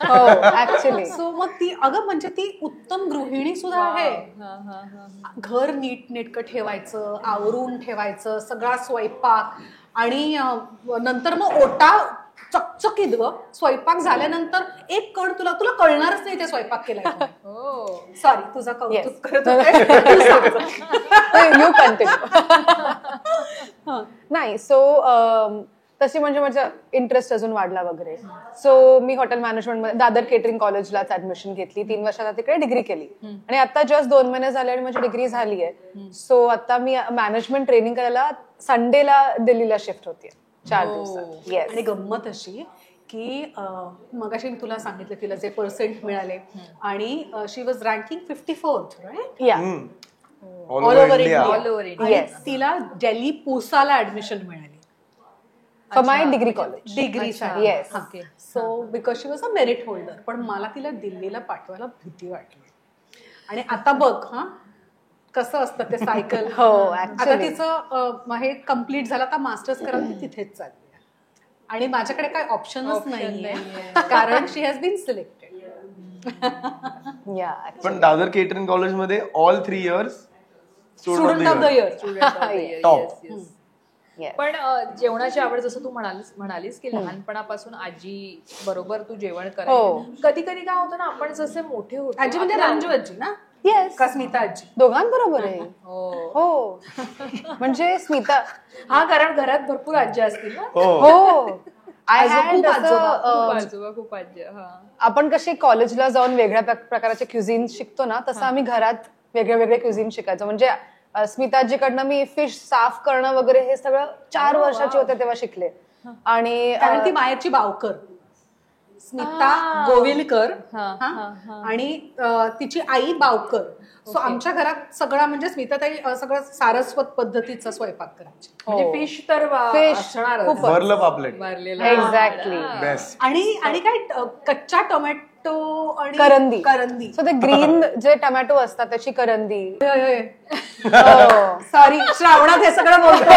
हो ऍक्च्युली सो मग ती अगं म्हणजे ती उत्तम गृहिणी सुद्धा आहे. घर नीट नेटकं ठेवायचं, आवरून ठेवायचं, सगळा स्वयंपाक आणि नंतर मग ओटा चकचकीत ग. स्वयंपाक झाल्यानंतर एक कण तुला कळणारच नाही ते स्वयंपाक केलाय. सॉरी तुझा कौतुक करत यू कंटिन्यू. नाही सो तशी म्हणजे माझा इंटरेस्ट अजून वाढला वगैरे. सो मी हॉटेल मॅनेजमेंटमध्ये दादर केटरिंग कॉलेजलाच ऍडमिशन घेतली. 3 वर्षात तिकडे डिग्री केली आणि आता जस्ट 2 महिने झाले आणि माझी डिग्री झाली आहे. सो आता मी मॅनेजमेंट ट्रेनिंग करायला संडेला दिल्लीला शिफ्ट होते 4 दिवसात. येस. आणि गंमत अशी की मगाशी मी तुला सांगितलं तिला जे पर्सेंट मिळाले आणि she was ranking 54th, right? या all over India. All over India. तिला दिल्ली पुसाला ऍडमिशन मिळाली फॉर माय डिग्री कॉलेज. डिग्रीसाठी. Yes. So because she was a merit holder. पण मला तिला दिल्लीला पाठवायला भीती वाटली. आणि आता बघ कसं असतं ते सायकल. हो आता तिचं हे कम्प्लीट झालं, आता मास्टर्स करायला ती तिथेच चालली आणि माझ्याकडे काय ऑप्शनच नाहीये कारण शी हॅज बीन सिलेक्टेड. या पण दादर केटरिंग कॉलेजमध्ये all 3 years student of the year. Top. पण जेवणाची आवड जसं तू म्हणालीस की लहानपणापासून आजी बरोबर तू जेवण करायचं. कधी कधी काय होतं ना, आपण जसे मोठे होतो, आजी म्हणजे रंजू आजी ना, येस, का स्मिता आजी, दोघांबरोबर आहे. हो म्हणजे स्मिता, हा, कारण घरात भरपूर आजी असतील ना. हो खूप आजी. आपण कशी कॉलेजला जाऊन वेगळ्या प्रकारचे क्युझिन शिकतो ना, तसं आम्ही घरात वेगळे वेगळे क्युझिन शिकायचो. म्हणजे स्मिताजीकडनं मी फिश साफ करणं वगैरे हे सगळं 4 वर्षाची होते तेव्हा शिकले. आणि कारण ती माहेरची बावकर स्मिता गोविलकर आणि तिची आई बावकर. सो आमच्या घरात सगळा म्हणजे स्मिताताई सगळं सारस्वत पद्धतीचा स्वयंपाक करायची. म्हणजे फिश तर खूप भरलं पापलेट. एक्झॅक्टली. बेस्ट. आणि काय कच्चा टोमॅटो आणि करंदी. सो ते ग्रीन जे टोमॅटो असतात त्याची करंदी. सॉरी, श्रावणात हे सगळं बोलतो.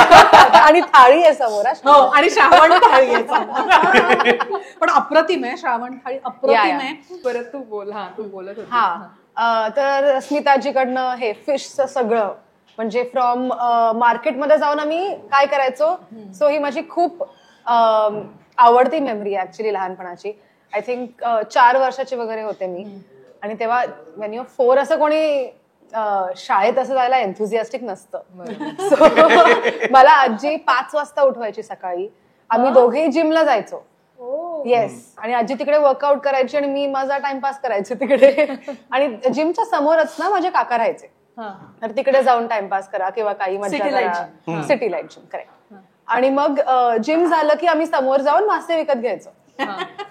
आणि थाळी आहे समोर. हो, आणि श्रावण थाळी आहे. पण अप्रतिम आहे श्रावण थाळी, अप्रतिम आहे. परत तू बोल. तू बोलत होती. तर स्मिताजीकडनं हे फिशचं सगळं म्हणजे फ्रॉम मार्केटमध्ये जाऊन आम्ही काय करायचो. सो ही माझी खूप आवडती मेमरी ऍक्च्युली लहानपणाची. आय थिंक 4 वर्षाची वगैरे होते मी. आणि तेव्हा वेन यू 4 असं कोणी शाळेत असं जायला एन्थुझियास्टिक नसतं. So, मला आजी 5 वाजता उठवायची सकाळी. आम्ही दोघेही जिमला जायचो. येस. आणि आजी तिकडे वर्कआउट करायची आणि मी माझा टाइमपास करायचे तिकडे. आणि जिमच्या समोरच ना माझे काका राहायचे. तर तिकडे जाऊन टाइमपास करा किंवा काही मजा करा. City light gym. करेक्ट. आणि मग जिम झालं की आम्ही समोर जाऊन मासे विकत घ्यायचो.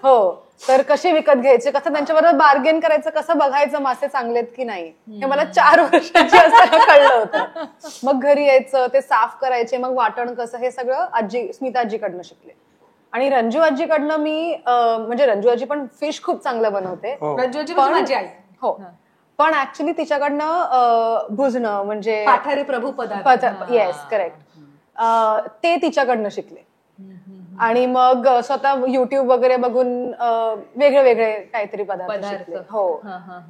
हो. तर कसे विकत घ्यायचे, कसं त्यांच्याबरोबर बार्गेन करायचं, कसं बघायचं मासे चांगलेत की नाही, हे मला 4 वर्षाची असताना कळलं होतं. मग घरी यायचं, ते साफ करायचे, मग वाटण कसं, हे सगळं स्मिता आजीकडनं शिकले. आणि रंजू आजीकडनं मी म्हणजे रंजू आजी पण फिश खूप चांगलं बनवते. रंजू आजी म्हणजे माझी आई. हो. पण ऍक्च्युली तिच्याकडनं भुजणं म्हणजे पाठारे प्रभू पदार्थ. Yes, correct. ते तिच्याकडनं शिकले. आणि मग स्वतः युट्यूब वगैरे बघून वेगळे वेगळे काहीतरी पदार्थ शिकले. हो.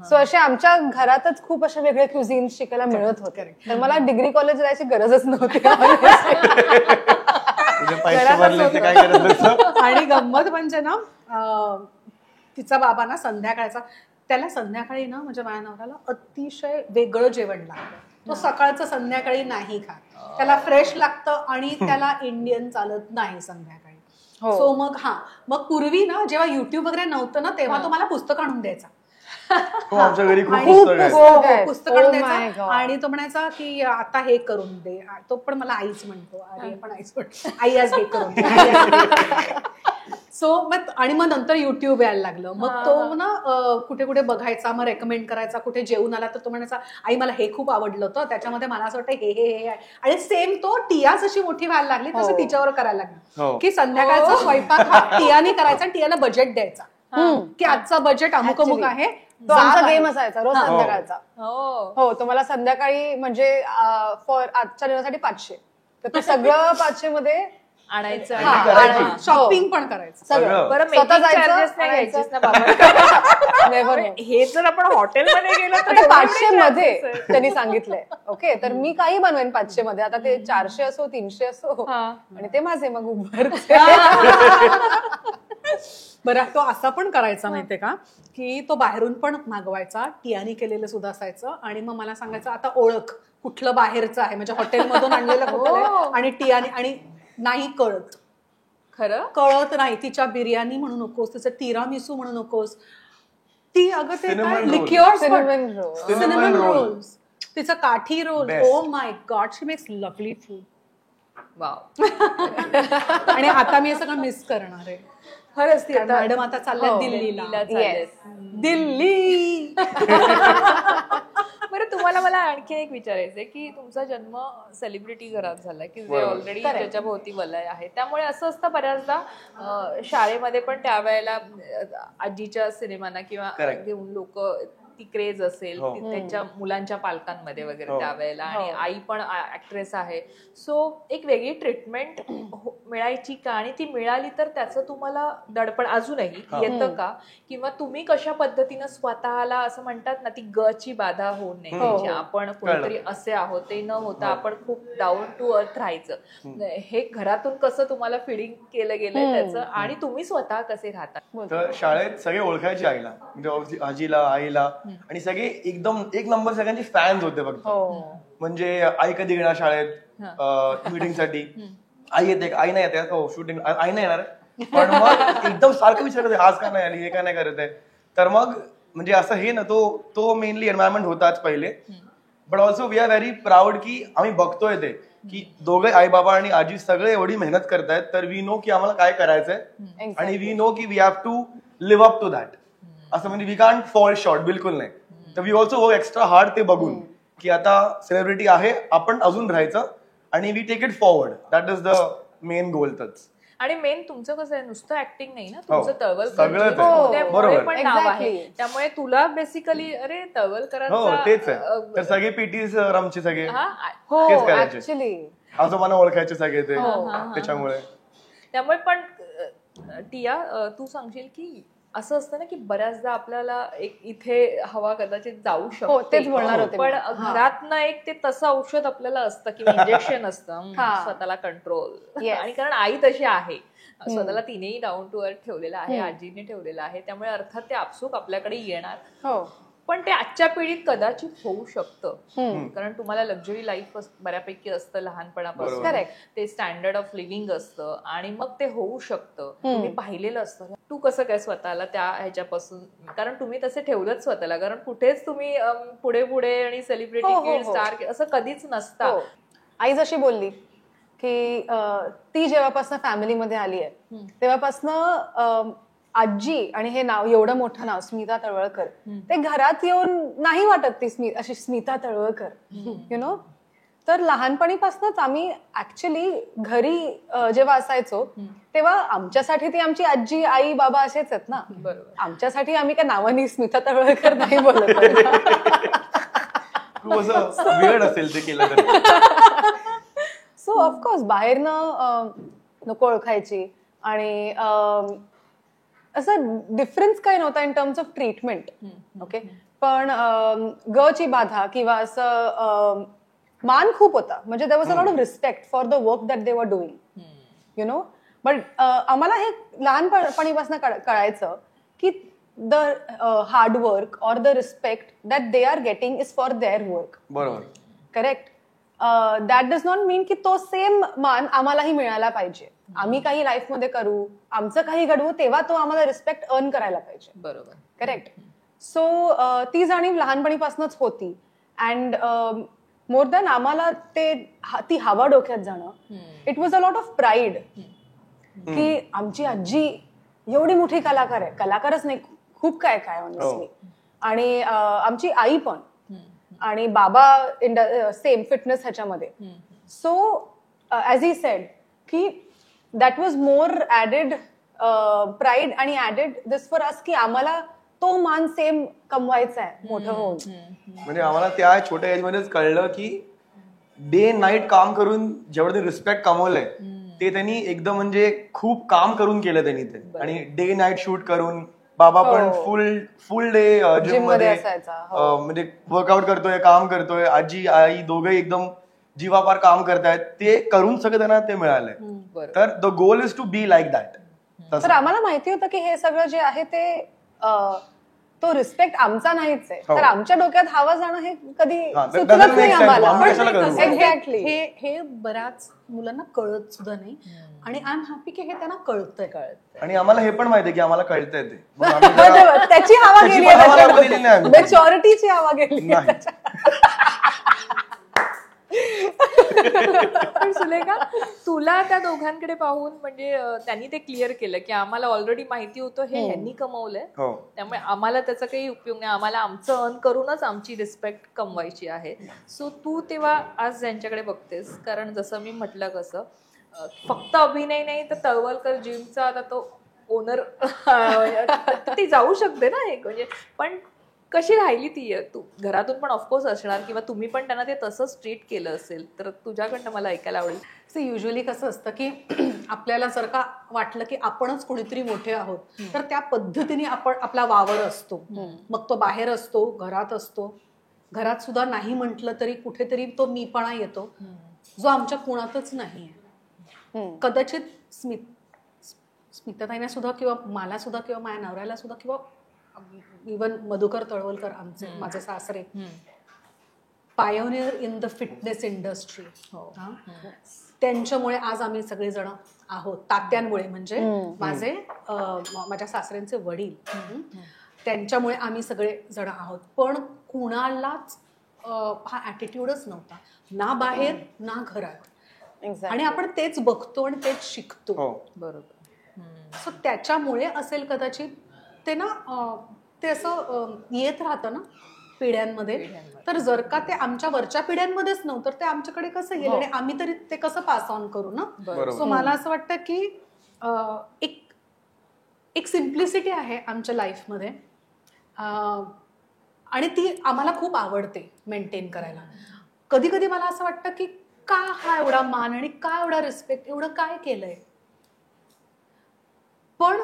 सो असे आमच्या घरातच खूप असे वेगळे क्युझिन्स शिकायला मिळत होते. तर मला डिग्री कॉलेज जायची गरजच नव्हती. आणि गंमत म्हणजे ना तिचा बाबा ना त्याला संध्याकाळी ना म्हणजे माझ्या नवऱ्याला अतिशय वेगळं जेवण लागतं. तो सकाळचं संध्याकाळी नाही खात. त्याला फ्रेश लागतं आणि त्याला इंडियन चालत नाही संध्याकाळी. सो मग पूर्वी ना जेव्हा युट्यूब वगैरे नव्हतं ना तेव्हा तो मला पुस्तक आणून द्यायचा. आमच्या घरी पुस्तक आणून द्यायचा आणि तो म्हणायचा की आता हे करून दे. तो पण मला आईच म्हणतो. अरे पण आईच म्हणतो, आई आज हे करून दे. सो आणि मग नंतर युट्यूब यायला लागलं. मग तो ना कुठे कुठे बघायचा, मग रेकमेंड करायचा. कुठे जेवून आला तर तो म्हणायचा आई मला हे खूप आवडलं होतं, त्याच्यामध्ये मला असं वाटतं हे. आणि सेम तो टिया जशी मोठी व्हायला लागली तसं तिच्यावर करायला लागला की संध्याकाळचा स्वयंपाक टियाने करायचा आणि टियाला बजेट द्यायचा की आजचा बजेट अमुक अमुक आहे. तो आमचा गेम असायचा रोज संध्याकाळचा. हो. तो मला संध्याकाळी म्हणजे आजच्या दिवसासाठी 500, तर ते सगळं 500 मध्ये आणायचं, शॉपिंग पण करायचं सगळं. बरं, हे जर आपण हॉटेलमध्ये गेलो तर 500 मध्ये त्यांनी सांगितलंय. ओके. तर मी काही बनवेन 500 मध्ये. आता ते 400 असो 300 असो आणि ते माझे मग उभरते. बरं, तो असा पण करायचा माहितीये का की तो बाहेरून पण मागवायचा, टियानी केलेलं सुद्धा असायचं. आणि मग मला सांगायचं आता ओळख कुठलं बाहेरचं आहे, म्हणजे हॉटेलमधून आणलेलं कुठलं आणि टियानी. आणि नाही कळत नाही. तिच्या बिर्याणी म्हणू नकोस, तिचं तिरामिसू म्हणू नकोस, ती अगं ते काय लिक्युअर्स, सिनेमन रोल्स, तिचं kathi roll. Oh my God, she makes lovely food. Wow. आणि आता मी हे सगळं मिस करणार आहे खरंच. ती मॅडम आता चालल्या दिल्लीला. दिल्ली. बरं, तुम्हाला मला आणखी एक विचारायचंय की तुमचा जन्म सेलिब्रिटी घरात झालाय की जे ऑलरेडी त्याच्या भोवती वलय आहे. त्यामुळे असं असतं बऱ्याचदा शाळेमध्ये पण त्यावेळेला आजीच्या सिनेमांना किंवा घेऊन लोक ती क्रेज असेल त्यांच्या मुलांच्या पालकांमध्ये वगैरे त्यावेळेला. आणि आई पण ऍक्ट्रेस आहे. सो एक वेगळी ट्रीटमेंट मिळायची का, आणि ती मिळाली तर त्याचं तुम्हाला दडपण अजूनही येतं का, किंवा तुम्ही कशा पद्धतीनं स्वतःला असं म्हणतात ना ती गची बाधा होऊ नये, आपण कोणतरी असे आहोत ते न होता आपण खूप डाऊन टू अर्थ राहायचं, हे घरातून कसं तुम्हाला फिडिंग केलं गेलंय त्याचं, आणि तुम्ही स्वतः कसे राहता? तर शाळेत सगळे ओळखायचे आईला, म्हणजे आजीला, आईला, आणि सगळे एकदम एक नंबर सगळ्यांची फॅन्स होते फक्त. म्हणजे आई कधी येणार शाळेत मीटिंग साठी, आई येते, आई नाही येते, हो शूटिंग, आई नाही येणार. पण मग एकदम सारखं विचारत आहे आज का नाही आली, हे का नाही करत आहे. तर मग म्हणजे असं हे ना तो मेनली एन्व्हायरमेंट होताच पहिले. But also we are very proud की आम्ही बघतोय ते की दोघे आई बाबा आणि आजी सगळे एवढी मेहनत करतायत, तर वी नो की आम्हाला काय करायचंय आणि वी नो की we have to live up to that. असं म्हणजे वी कांट फॉल शॉर्ट, बिलकुल नाही. तर we also work extra hard ते बघून की आता सेलिब्रिटी आहे, आपण अजून राहायचं आणि we take it forward. That is the main goal. आणि मेन तुमचं कसं आहे, नुसतं ऍक्टिंग नाही ना, तुमचं तळवलकर पण नाव आहे, त्यामुळे तुला बेसिकली अरे तळवलकरांचा तेच आहे. तर सगळे पीटीस आमचे सगळे आजोबांना ओळखायचे सगळे ते त्याच्यामुळे. त्यामुळे पण टिया तू सांगशील की असं असतं ना की बऱ्याचदा आपल्याला एक इथे हवा कदाचित जाऊ हो, शकते, तेच बोलणार होते मी. पण घरातनं एक ते तसं औषध आपल्याला असतं किंवा इंजेक्शन असतं हा. स्वतःला कंट्रोल. Yes. आणि कारण आई तशी आहे, स्वतःला तिनेही डाऊन टू अर्थ ठेवलेलं आहे, आजीने ठेवलेलं आहे, त्यामुळे अर्थात ते आपसूक आपल्याकडे येणार. हो. पण ते आजच्या पिढीत कदाचित होऊ शकतं, कारण तुम्हाला लक्झरी लाईफ बऱ्यापैकी असतं लहानपणापासून, Correct. ते स्टँडर्ड ऑफ लिव्हिंग असतं आणि मग ते होऊ शकतं. तुम्ही पाहिलेलं असतं. तू कसं काय स्वतःला त्या ह्याच्यापासून, कारण तुम्ही तसे ठेवलंच स्वतःला, कारण कुठेच तुम्ही पुढे पुढे आणि सेलिब्रिटी हो, किड हो. स्टार असं कधीच नसतं. हो. आई जशी बोलली की ती जेव्हापासून फॅमिलीमध्ये आली आहे तेव्हापासनं आजी आणि हे नाव, एवढं मोठं नाव स्मिता तळवळकर, ते घरात येऊन नाही वाटत ती अशी स्मिता तळवळकर, यु नो. तर लहानपणीपासूनच आम्ही ऍक्च्युली घरी जेव्हा असायचो तेव्हा आमच्यासाठी ती आमची आजी, आई, बाबा असेच आहेत ना. बरोबर. आमच्यासाठी आम्ही काय नावानी स्मिता तळवळकर नाही बोलत. खूप असं वेळ असेल ते केलं तर. सो ऑफकोर्स बाहेरनं नको ओळखायची आणि असं डिफरन्स काही नव्हता in terms of treatment. Okay. पण ग ची बाधा किंवा असं मान खूप होता, म्हणजे there was a lot of respect for the work that they were doing, you know. But आम्हाला हे लहानपणीपासून कळायचं की the hard work or the respect that they are getting is for their work. बरोबर. करेक्ट. दॅट डज नॉट मीन की तो same मान आम्हालाही मिळायला पाहिजे. आम्ही काही लाईफमध्ये करू, आमचं काही घडवू, तेव्हा तो आम्हाला रिस्पेक्ट अर्न करायला पाहिजे. बरोबर. करेक्ट. सो ती जाणीव लहानपणीपासूनच होती. अँड मोर दॅन आम्हाला ती हवा डोक्यात जाणं, it was a lot of pride की आमची आजी एवढी मोठी कलाकार आहे, कलाकारच नाही, खूप काय काय ऑनेस्टली. आणि आमची आई पण, आणि बाबा सेम फिटनेस ह्याच्यामध्ये. सो ॲज ही सेड की that was more added pride आणि ॲडेड दिस फॉर अस की आम्हाला तो मान सेम कमवायचा आहे मोठं होऊन. म्हणजे आम्हाला त्या छोट्या एज मध्येच कळलं की डे नाईट काम करून जेवढं ते रिस्पेक्ट कमवलंय ते त्यांनी एकदम म्हणजे खूप काम करून केलं त्यांनी ते. आणि डे नाईट शूट करून बाबा पण फुल डे जिम मध्ये म्हणजे वर्कआउट करतोय, काम करतोय. आजी आई दोघंही एकदम जीवापार काम करतायत. ते करून सगळं त्यांना ते मिळालंय. तर the goal is to be like that. तर आम्हाला माहिती होतं की हे सगळं जे आहे ते तो रिस्पेक्ट आमचा नाहीच आहे. तर आमच्या डोक्यात हवा जाणं हे कधी सुचलंच नाही आम्हाला. एक्झॅक्टली. हे बऱ्याच मुलांना कळत सुद्धा नाही, आणि आय एम हॅपी की हे त्यांना कळतंय. आणि आम्हाला हे पण माहितीये की आम्हाला कळतंय ते. त्याची हवा त्याची गेली, पण हवा लागलेली नाही आम्ही. मॅच्युरिटीची हवा गेली. नाही. पण सुलेखा, तुला त्या दोघांकडे पाहून म्हणजे त्यांनी ते क्लिअर केलं की आम्हाला ऑलरेडी माहिती होतं हे ह्यांनी कमवलंय, त्यामुळे आम्हाला त्याचा काही उपयोग नाही, आम्हाला आमचं अर्न करूनच आमची रिस्पेक्ट कमवायची आहे. सो तू तेव्हा आज ज्यांच्याकडे बघतेस, कारण जसं मी म्हटलं कसं फक्त अभिनय नाही तर तळवलकर जिमचा आता तो ओनर ती जाऊ शकते ना एक, म्हणजे पण कशी राहिली ती? तू घरातून पण ऑफकोर्स असणार किंवा तुम्ही पण त्यांना ते तसंच ट्रीट केलं असेल, तर तुझ्याकडनं मला ऐकायला आवडेल. सो युजली कसं असतं की आपल्याला जर का वाटलं की आपणच कोणीतरी मोठे आहोत तर त्या पद्धतीने आपण आपला वावर असतो. मग तो बाहेर असतो, घरात असतो. घरात सुद्धा नाही म्हटलं तरी कुठेतरी तो मीपणा येतो जो आमच्या कुणातच नाही आहे. कदाचित स्मिताताईंना सुद्धा किंवा मला सुद्धा किंवा माझ्या नवऱ्याला सुद्धा किंवा इवन मधुकर तळवलकर आमचे माझे सासरे pioneer in the fitness industry, त्यांच्यामुळे आज आम्ही सगळेजण आहोत. तात्यांमुळे म्हणजे माझ्या सासऱ्यांचे वडील, त्यांच्यामुळे आम्ही सगळे जण आहोत. पण कुणालाच हा ऍटिट्यूडच नव्हता, ना बाहेर ना घरात. आणि आपण तेच बघतो आणि तेच शिकतो. बरोबर. सो त्याच्यामुळे असेल कदाचित ते ना ते असं येत राहतं ना पिढ्यांमध्ये. तर जर का ते आमच्या वरच्या पिढ्यांमध्येच नव्हतं तर ते आमच्याकडे कसं येईल आणि आम्ही तरी ते कसं पास ऑन करू ना. सो मला असं वाटतं की एक सिम्प्लिसिटी आहे आमच्या लाईफमध्ये आणि ती आम्हाला खूप आवडते मेंटेन करायला. कधी कधी मला असं वाटतं की का हा एवढा मान आणि का एवढा रिस्पेक्ट, एवढं काय केलंय. पण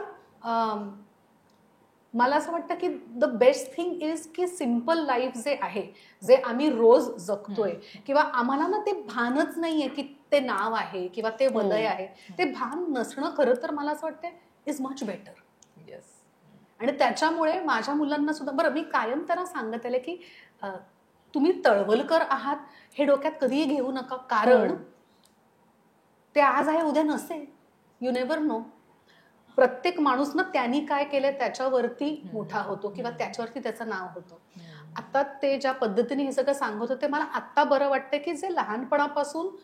मला असं वाटतं की द बेस्ट थिंग इज की सिम्पल लाईफ जे आहे, जे आम्ही रोज जगतोय, किंवा आम्हाला ना ते भानच नाहीये की ते नाव आहे किंवा ते वलय आहे, ते भान नसणं खरं तर मला असं वाटतं इज मच बेटर. येस. आणि त्याच्यामुळे माझ्या मुलांना सुद्धा, बरं मी कायम त्यांना सांगत आले की तुम्ही तळवलकर आहात हे डोक्यात कधीही घेऊ नका, कारण ते आज आहे उद्या नसेल. You never know. प्रत्येक माणूस ना त्यांनी काय केलंय त्याच्यावरती मोठा होतो किंवा त्याच्यावरती त्याचं नाव होतं. आता ते ज्या पद्धतीने हे सगळं सांगत होते, मला आत्ता बरं वाटतं की जे लहानपणापासून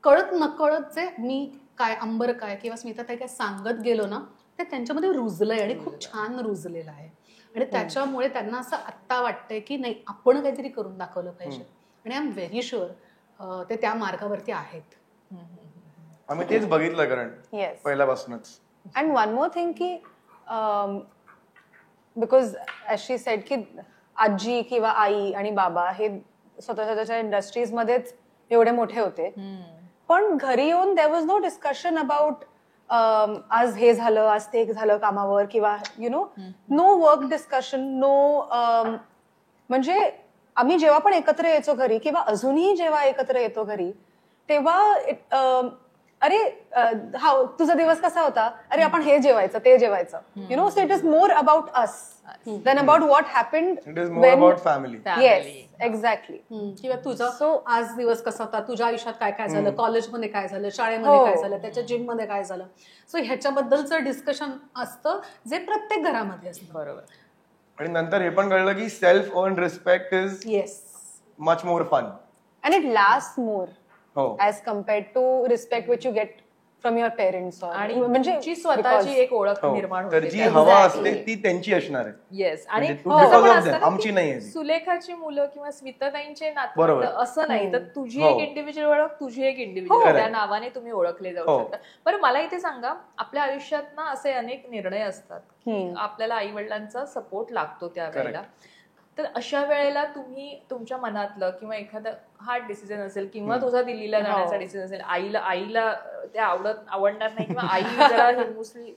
कळत नकळत जे मी काय, अंबर काय किंवा स्मिताताई काय सांगत गेलो ना, ते त्यांच्यामध्ये रुजलंय आणि खूप छान रुजलेलं आहे. आणि त्याच्यामुळे त्यांना असं आत्ता वाटतंय की नाही, आपण काहीतरी करून दाखवलं पाहिजे. आणि आय एम व्हेरी शुअर ते त्या मार्गावरती आहेत. आम्ही तेच बघितलं कारण येस. पहिल्यापासूनच. अँड वन मोर थिंग की बिकॉज ॲज शी सेड की आजी किंवा आई आणि बाबा हे स्वतःच्या इंडस्ट्रीजमध्येच एवढे मोठे होते, पण घरी येऊन there was no discussion about आज हे झालं, आज ते झालं कामावर, किंवा यु नो वर्क डिस्कशन, म्हणजे आम्ही जेव्हा पण एकत्र यायचो घरी किंवा अजूनही जेव्हा एकत्र येतो घरी, तेव्हा अरे हा तुझा दिवस कसा होता, अरे आपण हे जेवायचं ते जेवायचं, you know. So it is more about us than about what happened. It is more about family. Yes, exactly. किंवा तुझा आज दिवस कसा होता, तुझ्या आयुष्यात काय काय झालं, कॉलेजमध्ये काय झालं, शाळेमध्ये काय झालं, त्याच्या जिम मध्ये काय झालं. सो ह्याच्याबद्दलचं डिस्कशन असतं जे प्रत्येक घरामध्ये असतं. बरोबर. आणि नंतर हे पण कळलं की self earn respect is yes, much more fun. And it last more हो. As compared to respect which you get from your parents. आणि म्हणजे तुमची स्वतःची एक ओळख हो. निर्माण तर होते. जी हवा असते ती त्यांची असणार आहे. येस. आणि म्हणजे असं because पण of असतं them, ना आमची की नाहीये ती. सुलेखाची मुलं किंवा स्मिताताईंचे बरोबर. नातवंड असं नाही, तर तुझी हो. एक इंडिव्हिज्युअल ओळख, तुझी एक इंडिव्हिज्युअल Correct. त्या नावाने तुम्ही ओळखले जाऊ हो. शकता. बरं मला इथे सांगा, आपल्या आयुष्यात ना असे अनेक निर्णय असतात की आपल्याला आई वडिलांचा सपोर्ट लागतो त्यावेळेला. तर अशा वेळेला तुम्ही तुमच्या मनातलं किंवा एखादा हार्ड डिसिजन असेल किंवा तुझा दिल्लीला जाण्याचा डिसिजन असेल, आईला ते आवडणार नाही किंवा आई जरा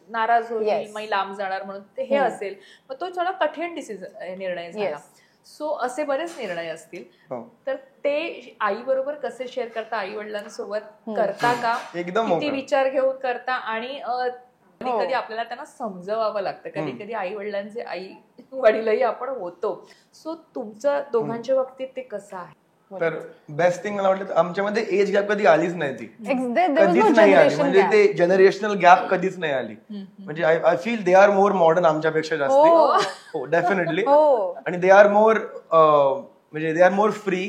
नाराज होईल, मी लांब जाणार म्हणून ते हे असेल, मग तो थोडा कठीण निर्णय झाला. सो असे बरेच निर्णय असतील, तर ते आई बरोबर कसे शेअर करता, आई वडिलांसोबत करता का, एकदम किती विचार घेऊन करता, आणि कधी कधी आपल्याला त्यांना समजवावं लागतं, कधी कधी आई वडिलांचे आई वडीलही आपण होतो. सो तुमचं दोघांच्या बाबतीत ते कसं आहे? तर बेस्ट थिंग मला वाटतं आमच्यामध्ये एज गॅप कधी आलीच नाही, ती there was कधीच no नाही आली. generation म्हणजे gap. ते जनरेशनल गॅप कधीच नाही आली. म्हणजे I feel they are more modern आमच्यापेक्षा जास्त. हो, डेफिनेटली. आणि दे आर मोर म्हणजे दे आर मोर फ्री.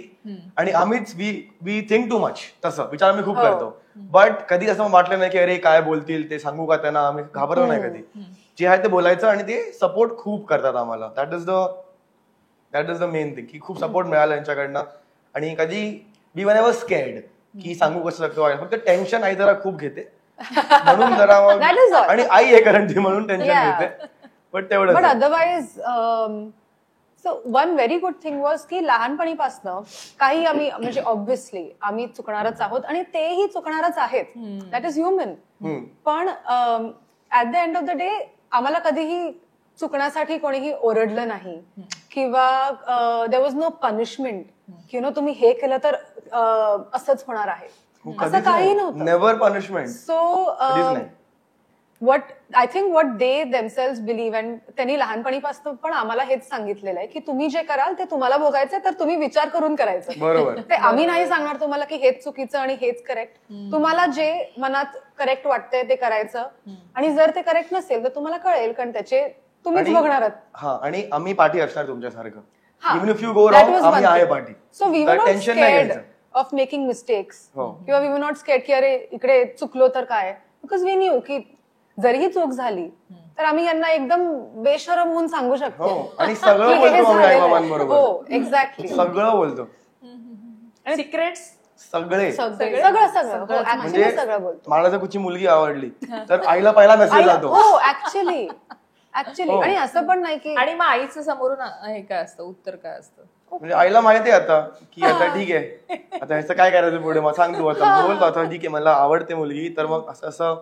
आणि आम्हीच वी थिंक टू मच, तसं विचार आम्ही खूप करतो. बट कधी असं वाटलं नाही की अरे काय बोलतील, ते सांगू का त्यांना, आम्ही घाबरलो नाही कधी. जे आहे ते बोलायचं आणि ते सपोर्ट खूप करतात आम्हाला. That is the main thing, की खूप सपोर्ट मिळाला यांच्याकडनं. आणि कधी वी वन एव्हर स्कॅर्ड की सांगू कसं शकतो, फक्त टेन्शन आई जरा खूप घेते म्हणून जरा, आणि आई हे करंटी म्हणून टेन्शन घेते. बट तेवढं. But otherwise so one very good thing was की लहानपणीपासनं काही आम्ही, म्हणजे ऑब्व्हियसली आम्ही चुकणारच आहोत आणि तेही चुकणारच आहेत, दॅट इज ह्युमन. पण at the end of the day आम्हाला कधीही चुकण्यासाठी कोणीही ओरडलं नाही किंवा there was no punishment, you know तुम्ही हे केलं तर असंच होणार आहे, असं काही नव्हतं. Never punishment. So what I think what they themselves believe, and त्यांनी लहानपणीपासून पण आम्हाला हेच सांगितलेलं आहे की तुम्ही जे कराल ते तुम्हाला भोगायचं, तर तुम्ही विचार करून करायचं. बरोबर. ते आम्ही नाही सांगणार तुम्हाला की हेच चुकीचं आणि हेच करेक्ट. तुम्हाला जे मनात करेक्ट वाटतंय ते करायचं, आणि जर ते करेक्ट नसेल तर तुम्हाला कळेल, कारण त्याचे तुम्हीच बघणार आहात. हा, आणि आम्ही पाठी असणार तुमच्यासारखं. Even if you go wrong, आम्ही आहे पाठी. So we were not scared of making mistakes, किंवा वी वर नॉट स्केर्ड की अरे इकडे चुकलो तर काय, बिकॉज वी न्यू की जरीही चूक झाली तर आम्ही यांना एकदम बेशरम होऊन सांगू शकतो. आणि सगळं बोलतो आम्ही आई-बाबांबरोबर. हो, एक्झॅक्टली. सगळं बोलतो, सिक्रेट्स सगळे, सगळं म्हणजे सगळं बोलतो. मला जर कुठची मुलगी आवडली तर आईला पहिला मेसेज जातो. हो, ऍक्च्युली आणि असं पण नाही की, आणि मग आईचं समोरून हे काय असतं, उत्तर काय असतं? म्हणजे आईला माहिती आहे आता की आता ठीक आहे, आता ह्याचं काय करायचं पुढे, मग सांग तू आता. बोलतो आता ठीक आहे मला आवडते मुलगी, तर मग असं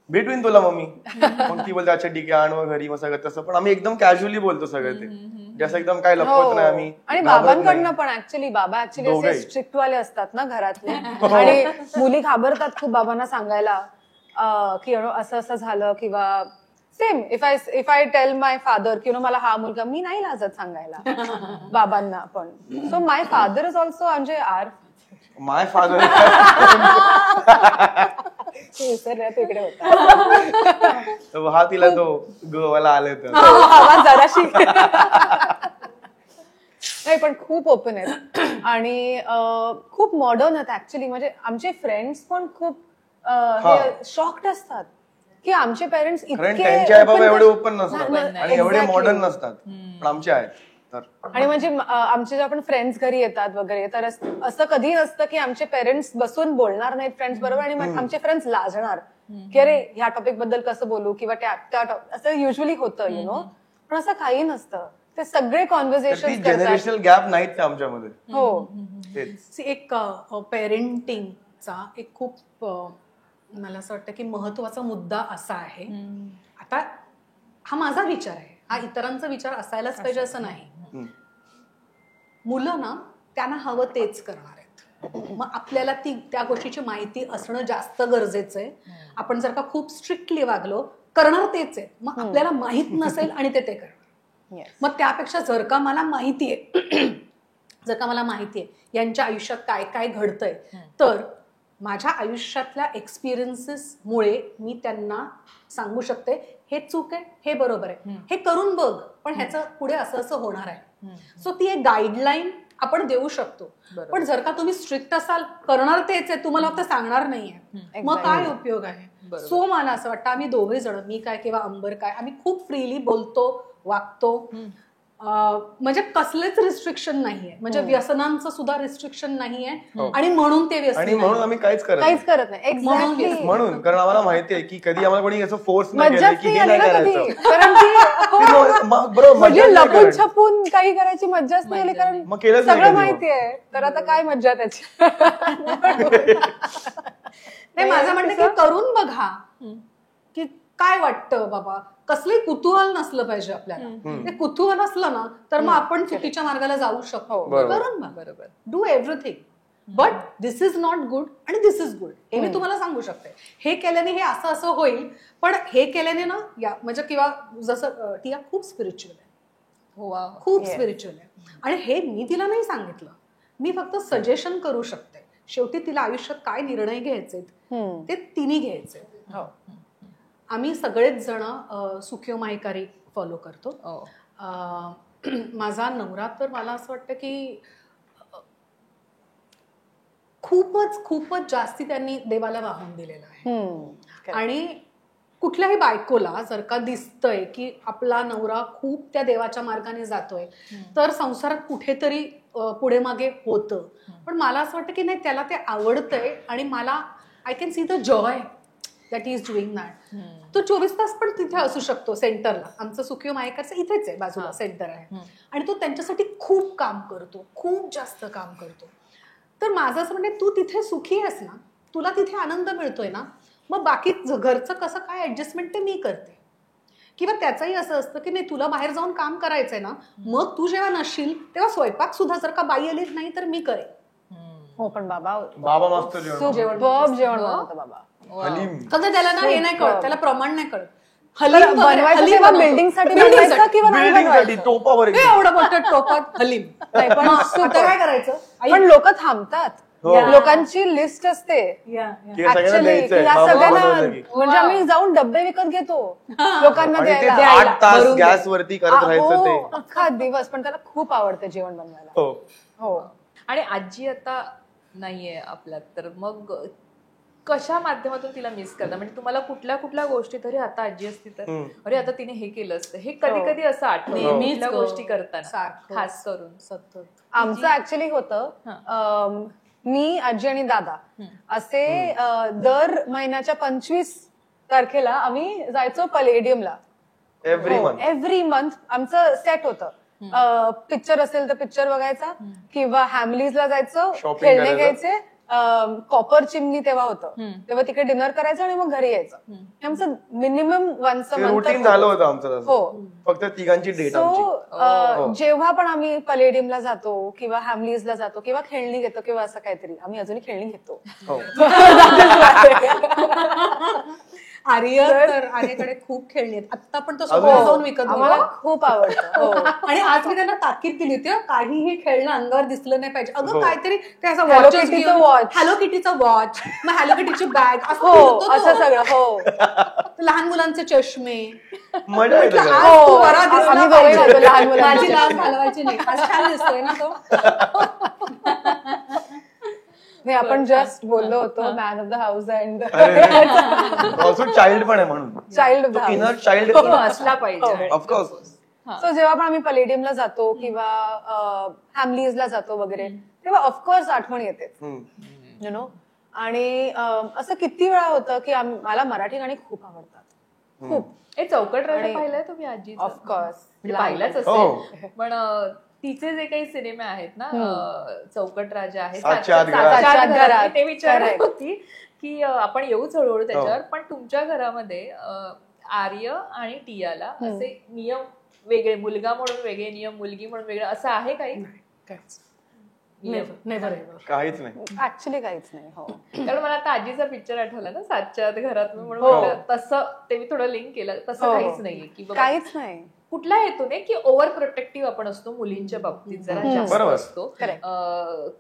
भेटवीन तुला मम्मी. मग ती बोलते अच्छा ठीक आहे आण मग घरी, मग सगळं तसं. पण आम्ही एकदम कॅज्युअली बोलतो सगळं ते, जसं एकदम काय लपवत नाही आम्ही. आणि घाबरत बाबांकडनं नाही. पण ऍक्च्युली बाबा ऍक्च्युली दोघंही. असे स्ट्रिक्ट वाले असतात ना घरातले, आणि मुली घाबरतात खूप बाबांना सांगायला की असं असं झालं, किंवा same if I tell my father की मला हा मुलगा, मी नाही लाजत सांगायला बाबांना पण. So my father is also म्हणजे माय फादर तिकडे होता हा तिला तो गोवाला आले तर आवाज जराशी नाही, पण खूप ओपन आहेत आणि खूप मॉडर्न आहेत ऍक्च्युली. म्हणजे आमचे फ्रेंड्स पण खूप शॉक्ड असतात की आमचे पेरेंट्स कारण इतके त्यांचे आई बाबा एवढे ओपन नसतात नाही, आणि एवढे exactly. मॉडर्न नसतात, पण आमचे आहेत. तर आणि म्हणजे आमचे जे आपण फ्रेंड्स घरी येतात वगैरे, तर असं कधी नसतं की आमचे पेरेंट्स बसून बोलणार नाहीत फ्रेंड्स बरोबर आणि मग आमचे फ्रेंड्स लाजणार की अरे ह्या टॉपिक बद्दल कसं बोलू किंवा त्या असं युजली होतं पण असं काही नसतं. ते सगळे कॉन्व्हर्सेशन जनरेशनल गॅप नाहीत ते आमच्यामध्ये. हो, तेच एक पेरेंटिंगचा एक खूप मला असं वाटतं की महत्वाचा मुद्दा असा आहे. आता हा माझा विचार आहे, हा इतरांचा विचार असायलाच पाहिजे असं नाही. मुलं ना त्यांना हवं तेच करणार आहेत. मग आपल्याला त्या गोष्टीची माहिती असणं जास्त गरजेचं आहे. आपण जर का खूप स्ट्रिक्टली वागलो, करणार तेच आहे, मग आपल्याला माहित नसेल आणि ते करणार. मग त्यापेक्षा जर का मला माहितीये यांच्या आयुष्यात काय काय घडतंय, तर माझ्या आयुष्यातल्या एक्सपिरियन्सेसमुळे मी त्यांना सांगू शकते हे चूक आहे, हे बरोबर आहे, हे करून बघ, पण ह्याचं पुढे असं असं होणार आहे. सो ती एक गाईडलाईन आपण देऊ शकतो. पण जर का तुम्ही स्ट्रिक्ट असाल, करणार तेच आहे, तुम्हाला फक्त सांगणार नाहीये, मग काय उपयोग आहे. सो मला असं वाटतं आम्ही दोघे जण, मी काय किंवा अंबर काय, आम्ही खूप फ्रीली बोलतो, वागतो. म्हणजे कसलेच रिस्ट्रिक्शन नाहीये, म्हणजे व्यसनांचं सुद्धा रिस्ट्रिक्शन नाहीये. आणि म्हणून ते व्यसन, आणि म्हणून आम्ही काहीच करत नाही. एक्झॅक्टली म्हणून, कारण आम्हाला माहिती आहे की कधी आम्हाला कोणी असं फोर्स नाही केलं की हे नाही करायचं. कारण म्हणजे लपून छपून काही करायची मज्जाच नाही आली, कारण मग केलंच नाही सगळं कधी माहिती आहे, तर आता काय मज्जा त्याची. नाही, माझं म्हणणं की करून बघा की काय वाटतं बाबा. कसले कुतूहल नसलं पाहिजे आपल्याला. ते कुतूहल असलं ना तर मग आपण चुकीच्या मार्गाला जाऊ शकतो. करून बरोबर, do everything, but this is not good आणि दिस इज गुड, हे मी तुम्हाला सांगू शकते. हे केल्याने हे असं असं होईल, पण हे केल्याने ना म्हणजे किंवा जसं टिया खूप स्पिरिच्युअल आहे, खूप स्पिरिच्युअल आहे, आणि हे मी तिला नाही सांगितलं, मी फक्त सजेशन करू शकते. शेवटी तिला आयुष्यात काय निर्णय घ्यायचे ते तिने घ्यायचे. आम्ही सगळेच जण सुखियो माहिकारी फॉलो करतो. माझा नवरा तर मला असं वाटतं की खूपच जास्ती त्यांनी देवाला वाहून दिलेलं आहे. आणि कुठल्याही बायकोला जर का दिसतंय की आपला नवरा खूप त्या देवाच्या मार्गाने जातोय, तर संसारात कुठेतरी पुढे मागे होतं. पण मला असं वाटतं की नाही, त्याला ते आवडतंय आणि मला I can see the Joy that he is doing that. तो 24 तास पण तिथे असू शकतो सेंटरला. आमचं सुखियो मायेकरचं इथेच आहे, बाजूला सेंटर आहे, आणि तो त्यांच्यासाठी खूप काम करतो, खूप जास्त काम करतो. तर माझं असं म्हणणं, तू तिथे सुखी आहेस ना, तुला तिथे आनंद मिळतोय ना, मग बाकी घरचं कसं काय ऍडजस्टमेंट ते मी करते. किंवा त्याचंही असं असतं की नाही, तुला बाहेर जाऊन काम करायचंय ना, मग तू जेव्हा नसशील तेव्हा स्वयंपाक सुद्धा जर का बाई आलीच नाही तर मी करेन. हो, पण बाबा मस्त जेवण बनवतो बाबा. हलीम, कसं त्याला ना हे नाही कळत, त्याला प्रमाण नाही कळत. बिल्डिंग साठी टोपावर एवढं मोठं टोपात हलीम. पण आता काय करायचं, पण लोक थांबतात, लोकांची लिस्ट असते ऍक्च्युअली की ह्या सगळ्यांना, म्हणजे आम्ही जाऊन डब्बे विकत घेतो लोकांना द्यायला. 8 तास गॅस वरती करत राहायचं ते अख्खा दिवस. पण त्याला खूप आवडतं जेवण बनवायला. हो. आणि आजी आता नाहीये आपल्यात, तर मग कशा माध्यमातून तिला मिस करता? म्हणजे तुम्हाला कुठल्या कुठल्या गोष्टी, तरी आता आजी असती तर अरे आता तिने हे केलं असतं, हे कधी कधी असं आठवतं कुठल्या गोष्टी करताना, खास करून सतत. आमचं ऍक्च्युली होतं, मी आजी आणि दादा असे दर महिन्याच्या 25 तारखेला आम्ही जायचो पलेडियमला. एव्हरी मंथ आमचं सेट होतं. पिक्चर असेल तर पिक्चर बघायचा, किंवा हॅमलीजला जायचं, खेळणे घ्यायचे, कॉपर चिमणी तेव्हा होतं, तेव्हा तिकडे डिनर करायचं आणि मग घरी यायचं. हे आमचं minimum once a month routine झालं होतं आमचं तसं. हो. फक्त तिघांची डेट आमची. सो जेव्हा पण आम्ही पलेडियमला जातो किंवा हॅमलीजला जातो किंवा खेळणी घेतो किंवा असं काहीतरी, आम्ही अजूनही खेळणी घेतो. हो. आर्य तर आर्यकडे खूप खेळणी आहेत. आता पण तो स्वतः जाऊन विकत आम्हाला होता. खूप आवडतं. हो. आणि आज मी त्यांना ताकीद दिली होती काहीही खेळणं अंगावर दिसलं नाही पाहिजे. अगं काहीतरी ते असं Hello watches Kittyचं घेऊन- watch. हॅलो किटीचा वॉच, मग हॅलो किटीची बॅग, हो असं सगळं. हो लहान मुलांचे चष्मे. मजा येते आज जरा. तू बरा दिसला आम्ही दोघे पाहिजे. घालतो लहान मुलांचे माझी लाज चष्मे. घालवायची नाही. आज छान दिसतोय ना तो. नाही, आपण जस्ट बोललो होतो man of the house and also child पण आहे म्हणून. Child of the inner house. Child असला पाहिजे. ऑफकोर्स. सो जेव्हा पण आम्ही पलेडियमला जातो किंवा हॅमलीजला जातो वगैरे, तेव्हा ऑफकोर्स आठवण येते, यु नो. आणि असं किती वेळा होतं की मला मराठी गाणी खूप आवडतात, खूप. हे चौकट राजा आणि- पाहिलंय तुम्ही आजी? ऑफकोर्स पाहिलाच असेल. पण तिचे जे काही सिनेमे आहेत ना, चौकट राजा आहे, सातच्या आत घरात. सातच्या आत घरात, घरात. मी ते विचारत Correct. होती की आपण येऊच हळूहळू त्याच्यावर. पण तुमच्या घरामध्ये आर्य आणि टियाला असे नियम वेगळे, मुलगा म्हणून वेगळे नियम, मुलगी म्हणून वेगळे, असं आहे काही नेव्हर. काहीच नाही. ऍक्च्युली काहीच नाही. हो. कारण मला आता आजीचा पिक्चर आठवला ना, सातच्या आत घरात, म्हणून हो. म्हटलं तसं ते मी थोडं लिंक केलं. तसं हो. काहीच नाहीये की बाबा काहीच नाही. कुठल्या हेतूने की ओव्हर प्रोटेक्टिव्ह आपण असतो मुलींच्या बाबतीत, जरा जास्त बरोबर. असतो. Correct.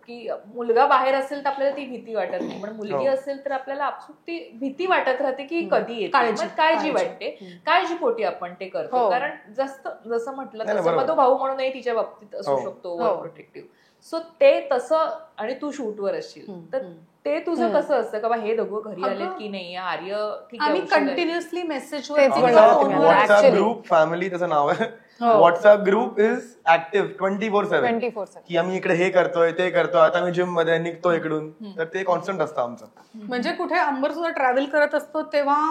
की मुलगा बाहेर असेल तर आपल्याला ती भीती वाटत नाही, पण मुलगी हो. असेल तर आपल्याला आपसूक ती भीती वाटत राहते की कधी येते. काळजी. मग काळजी वाटते, काळजीपोटी आपण ते करतो. हो. कारण जसं म्हटलं नाही, तसं बरोबर. मग तो भाऊ म्हणूनही तिच्या बाबतीत असू हो. शकतो हो. Over protective. सो ते तसं, आणि तू शूटवर असशील तर ते तुझं कसं असतं का बा हे दोघं घरी आलेत की नाही, आर्य ठीक आहे आम्ही उशिरा आहे. कंटिन्युअसली मेसेजवर तेच किंवा म्हणलं फोनवर तुम्ही. WhatsApp Actually. ग्रुप फॅमिली त्याचं नाव आहे. हो. WhatsApp group is active 24/7. 24/7. की आम्ही इकडे हे करतोय ते करतोय, आता मी जिम मध्ये निघतो इकडून, तर ते कॉन्स्टंट असतं आमचं. म्हणजे कुठे अंबर सुद्धा ट्रॅव्हल करत असतो तेव्हा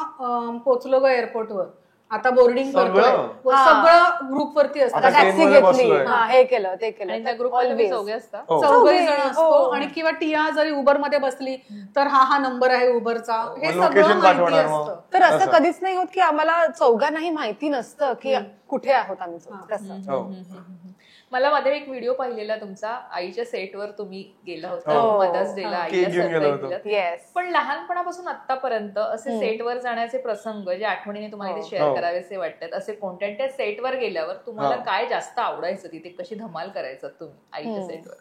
पोहोचलो ग एअरपोर्टवर, आता बोर्डिंग सगळं? करतोय, सगळं ग्रुप वरती असतं. आता टॅक्सी ट्रेनमध्ये घेतली, बसलोय. हा, हे केलं ते केलं. आणि त्या ग्रुपमध्ये Always. चौघे असतात. हो. चौघही जण चौघे, असतो. हो. आणि किंवा टिया जरी उबर मध्ये बसली तर हा नंबर आहे उबरचा, हे मग सगळं location माहिती पाठवणार मग. असतं. तर असं असं. कधीच नाही होत की आम्हाला चौघांनाही माहिती नसतं की कुठे आहोत आम्ही चौघ. तसं. हो. मला मध्ये एक व्हिडिओ पाहिलेला तुमचा, आईच्या सेटवर तुम्ही गेला होता हो. मदर्स डेला, Cake आईला घेऊन गेलो सरप्राईज होतो. दिलं. येस. पण लहानपणापासून आतापर्यंत असे सेटवर जाण्याचे प्रसंग जे आठवणीने तुम्हाला ते हो. शेअर करावेसे वाटतात, असे कोणत्या त्या सेटवर गेल्यावर तुम्हाला हो. काय जास्त आवडायचं, तिथे कशी धमाल करायचं तुम्ही आईच्या सेटवर?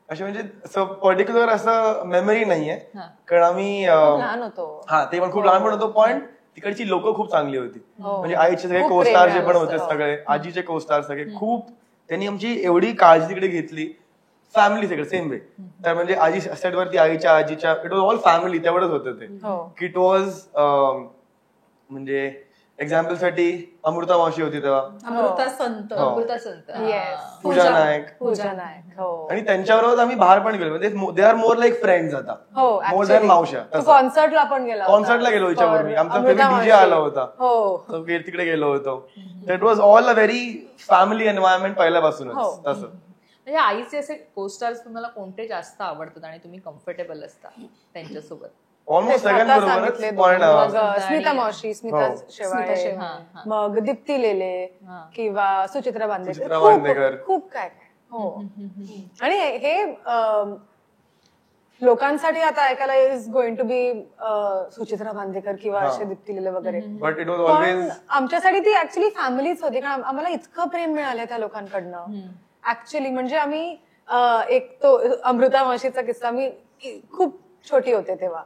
असे म्हणजे असं पर्टिक्युलर असं मेमरी नाहीये, हा. कारण आम्ही लहान होतो. हा ते पण खूप लहानपण होतो, पण तिकडची लोक खूप चांगली होती. हो. म्हणजे आईचे सगळे खूप कोस्टार जे प्रेमळ पण होते असतं. सगळे, आजीचे कोस्टार सगळे खूप, त्यांनी आमची एवढी काळजी तिकडे घेतली. फॅमिली सगळं सेम वे. तर म्हणजे आजी सेटवरती आईच्या आजीच्या, इट वॉज ऑल फॅमिली, तेवढंच होतं ते. हो. इट वॉज म्हणजे एक्झाम्पल साठी अमृता मावशी होती तेव्हा, अमृता संत, हो. अमृता संत. Yes. पूजा नायक, पूजा नायक. हो. आणि त्यांच्याबरोबर आम्ही बाहेर पण गेलो. म्हणजे they are more like friends आता, हो, मोर actually. दॅन मावशा. तू कॉन्सर्टला पण गेला होता. कॉन्सर्टला गेलो हिच्याबरोबर मी. आमचा अमृता फेवरेट डीजे मावशी. आला होता, हो. तो तिकडे गेलो होतो. It was all a very family environment हो. पहिल्यापासूनच तसं. म्हणजे आईचे असे कोस्टार्स तुम्हाला कोणते जास्त आवडतात आणि तुम्ही कम्फर्टेबल असता त्यांच्यासोबत? ऑलमोस्ट आता सगळ्यांबरोबरच. सांगितले पण दोन. मग स्मिता मावशी, स्मिता हो. शेवाळे, हा, हा. मग दीप्ती लेले किंवा सुचित्रा बांदेकर. सुचित्रा बांदेकर. खूप काय काय. हो. आणि हे लोकांसाठी आता ऐकायला इज गोइंग टू बी सुचित्रा बांदेकर किंवा असे दीप्ती लेले वगैरे. बट इट वॉज पण ऑलवेज आमच्यासाठी ती ऍक्च्युली फॅमिलीच होती, कारण आम्हाला इतकं प्रेम मिळालं त्या लोकांकडनं. ऍक्च्युली म्हणजे आम्ही एक तो अमृता मावशीचा किस्सा, मी खूप छोटी होते तेव्हा,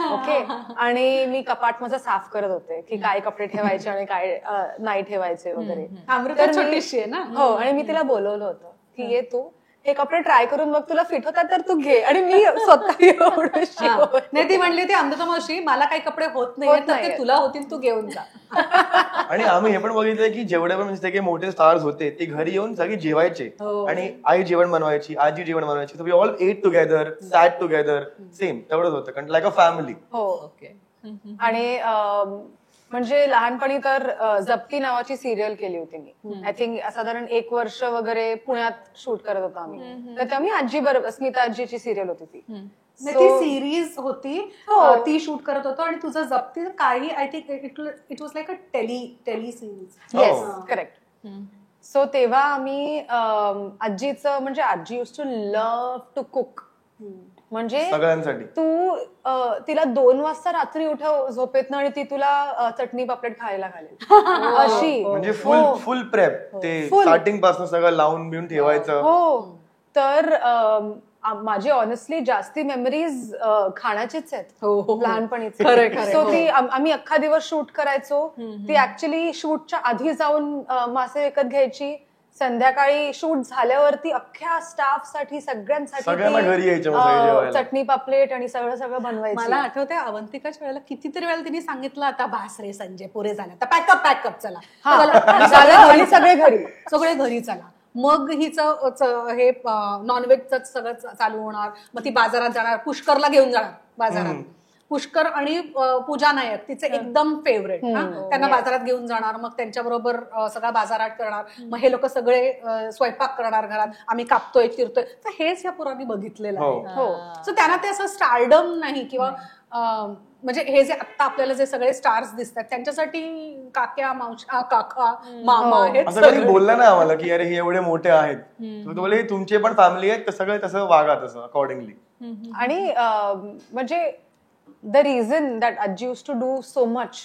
ओके, आणि मी कपाट माझं साफ करत होते की काय कपडे ठेवायचे आणि काय नाही ठेवायचे वगैरे. अमृता तर मी- छोटीशी आहे ना. हो, आणि मी तिला बोलवलं होतं की ये तू हे कपडे ट्राय करून बघ, तुला फिट होतात तर तू घे. आणि मी स्वतः एवढीशी हा. होते. नाही, ती म्हणली ती अमृता मावशी मला काही कपडे होत होत नाही, तर ते नाहीये. तुला होतील, तू घेऊन जा. आणि आम्ही हे पण बघितलंय की जेवढे पण म्हणजे मोठे स्टार्स होते ते घरी येऊन सगळे जेवायचे, हो. आणि आई जेवण बनवायची, आजी जेवण बनवायची, so we all ate together, sat together, same तेवढंच होतं, कारण लाईक अ फॅमिली. हो. ओके. आणि म्हणजे लहानपणी तर जप्ती नावाची सिरियल केली होती मी. आय थिंक साधारण 1 वर्ष वगैरे पुण्यात शूट करत होतो आम्ही. तर तेव्हा मी आजी बरोबर, स्मिता आजीची सिरियल होती ती. ती सिरीज होती, ती शूट करत होतो. आणि तुझं जप्ती काही I think it was like a tele series. Yes, correct. So तेव्हा आम्ही आजीचं, म्हणजे आजी use to love to cook. म्हणजे सगळ्यांसाठी तू तिला 2 वाजता रात्री उठव झोपेतनं आणि ती तुला चटणी पापलेट खायला घालेल अशी. म्हणजे फुल प्रेप, ते स्टार्टिंग पासून सगळं लावून बिवून ठेवायचं. हो. तर माझी ऑनेस्टली जास्ती मेमरीज खाण्याचीच आहेत लहानपणीच. सो ती आम्ही अख्खा दिवस शूट करायचो. ती ऍक्च्युली शूटच्या आधी जाऊन मासे विकत घ्यायची. संध्याकाळी शूट झाल्यावरती अख्ख्या स्टाफ साठी सगळ्यांना घरी यायचं चटणी पापलेट आणि सगळं बनवायचं. मला आठवतंय अवंतिकाच्या वेळेला कितीतरी वेळेला तिने सांगितलं, आता बास रे संजय, पुरे झालं, आता पॅकअप चला. सगळे घरी चला. मग हिचं हे नॉनव्हेजच सगळं चालू होणार. मग ती बाजारात जाणार, पुष्करला घेऊन जाणार बाजारात. पुष्कर आणि पूजा नायक तिचे एकदम फेवरेट. त्यांना बाजारात घेऊन जाणार, मग त्यांच्याबरोबर सगळा बाजारात करणार. मग हे लोक सगळे स्वयंपाक करणार घरात, आम्ही कापतोय चिरतोय. तर हेच या पोरांनी बघितलेलं आहे. सो त्यांना ते असं स्टारडम नाही, किंवा म्हणजे हे जे आता आपल्याला जे सगळे स्टार्स दिसतात त्यांच्यासाठी काक्या, मावशा, काका, मामा हे असं कधी बोललं ना आम्हाला की अरे हे एवढे मोठे आहेत, बोलले तुमचे पण फॅमिली आहेत तर सगळे तसं वागा, तसं अकॉर्डिंगली. आणि म्हणजे द रिझन दॅट आजी use to do so much,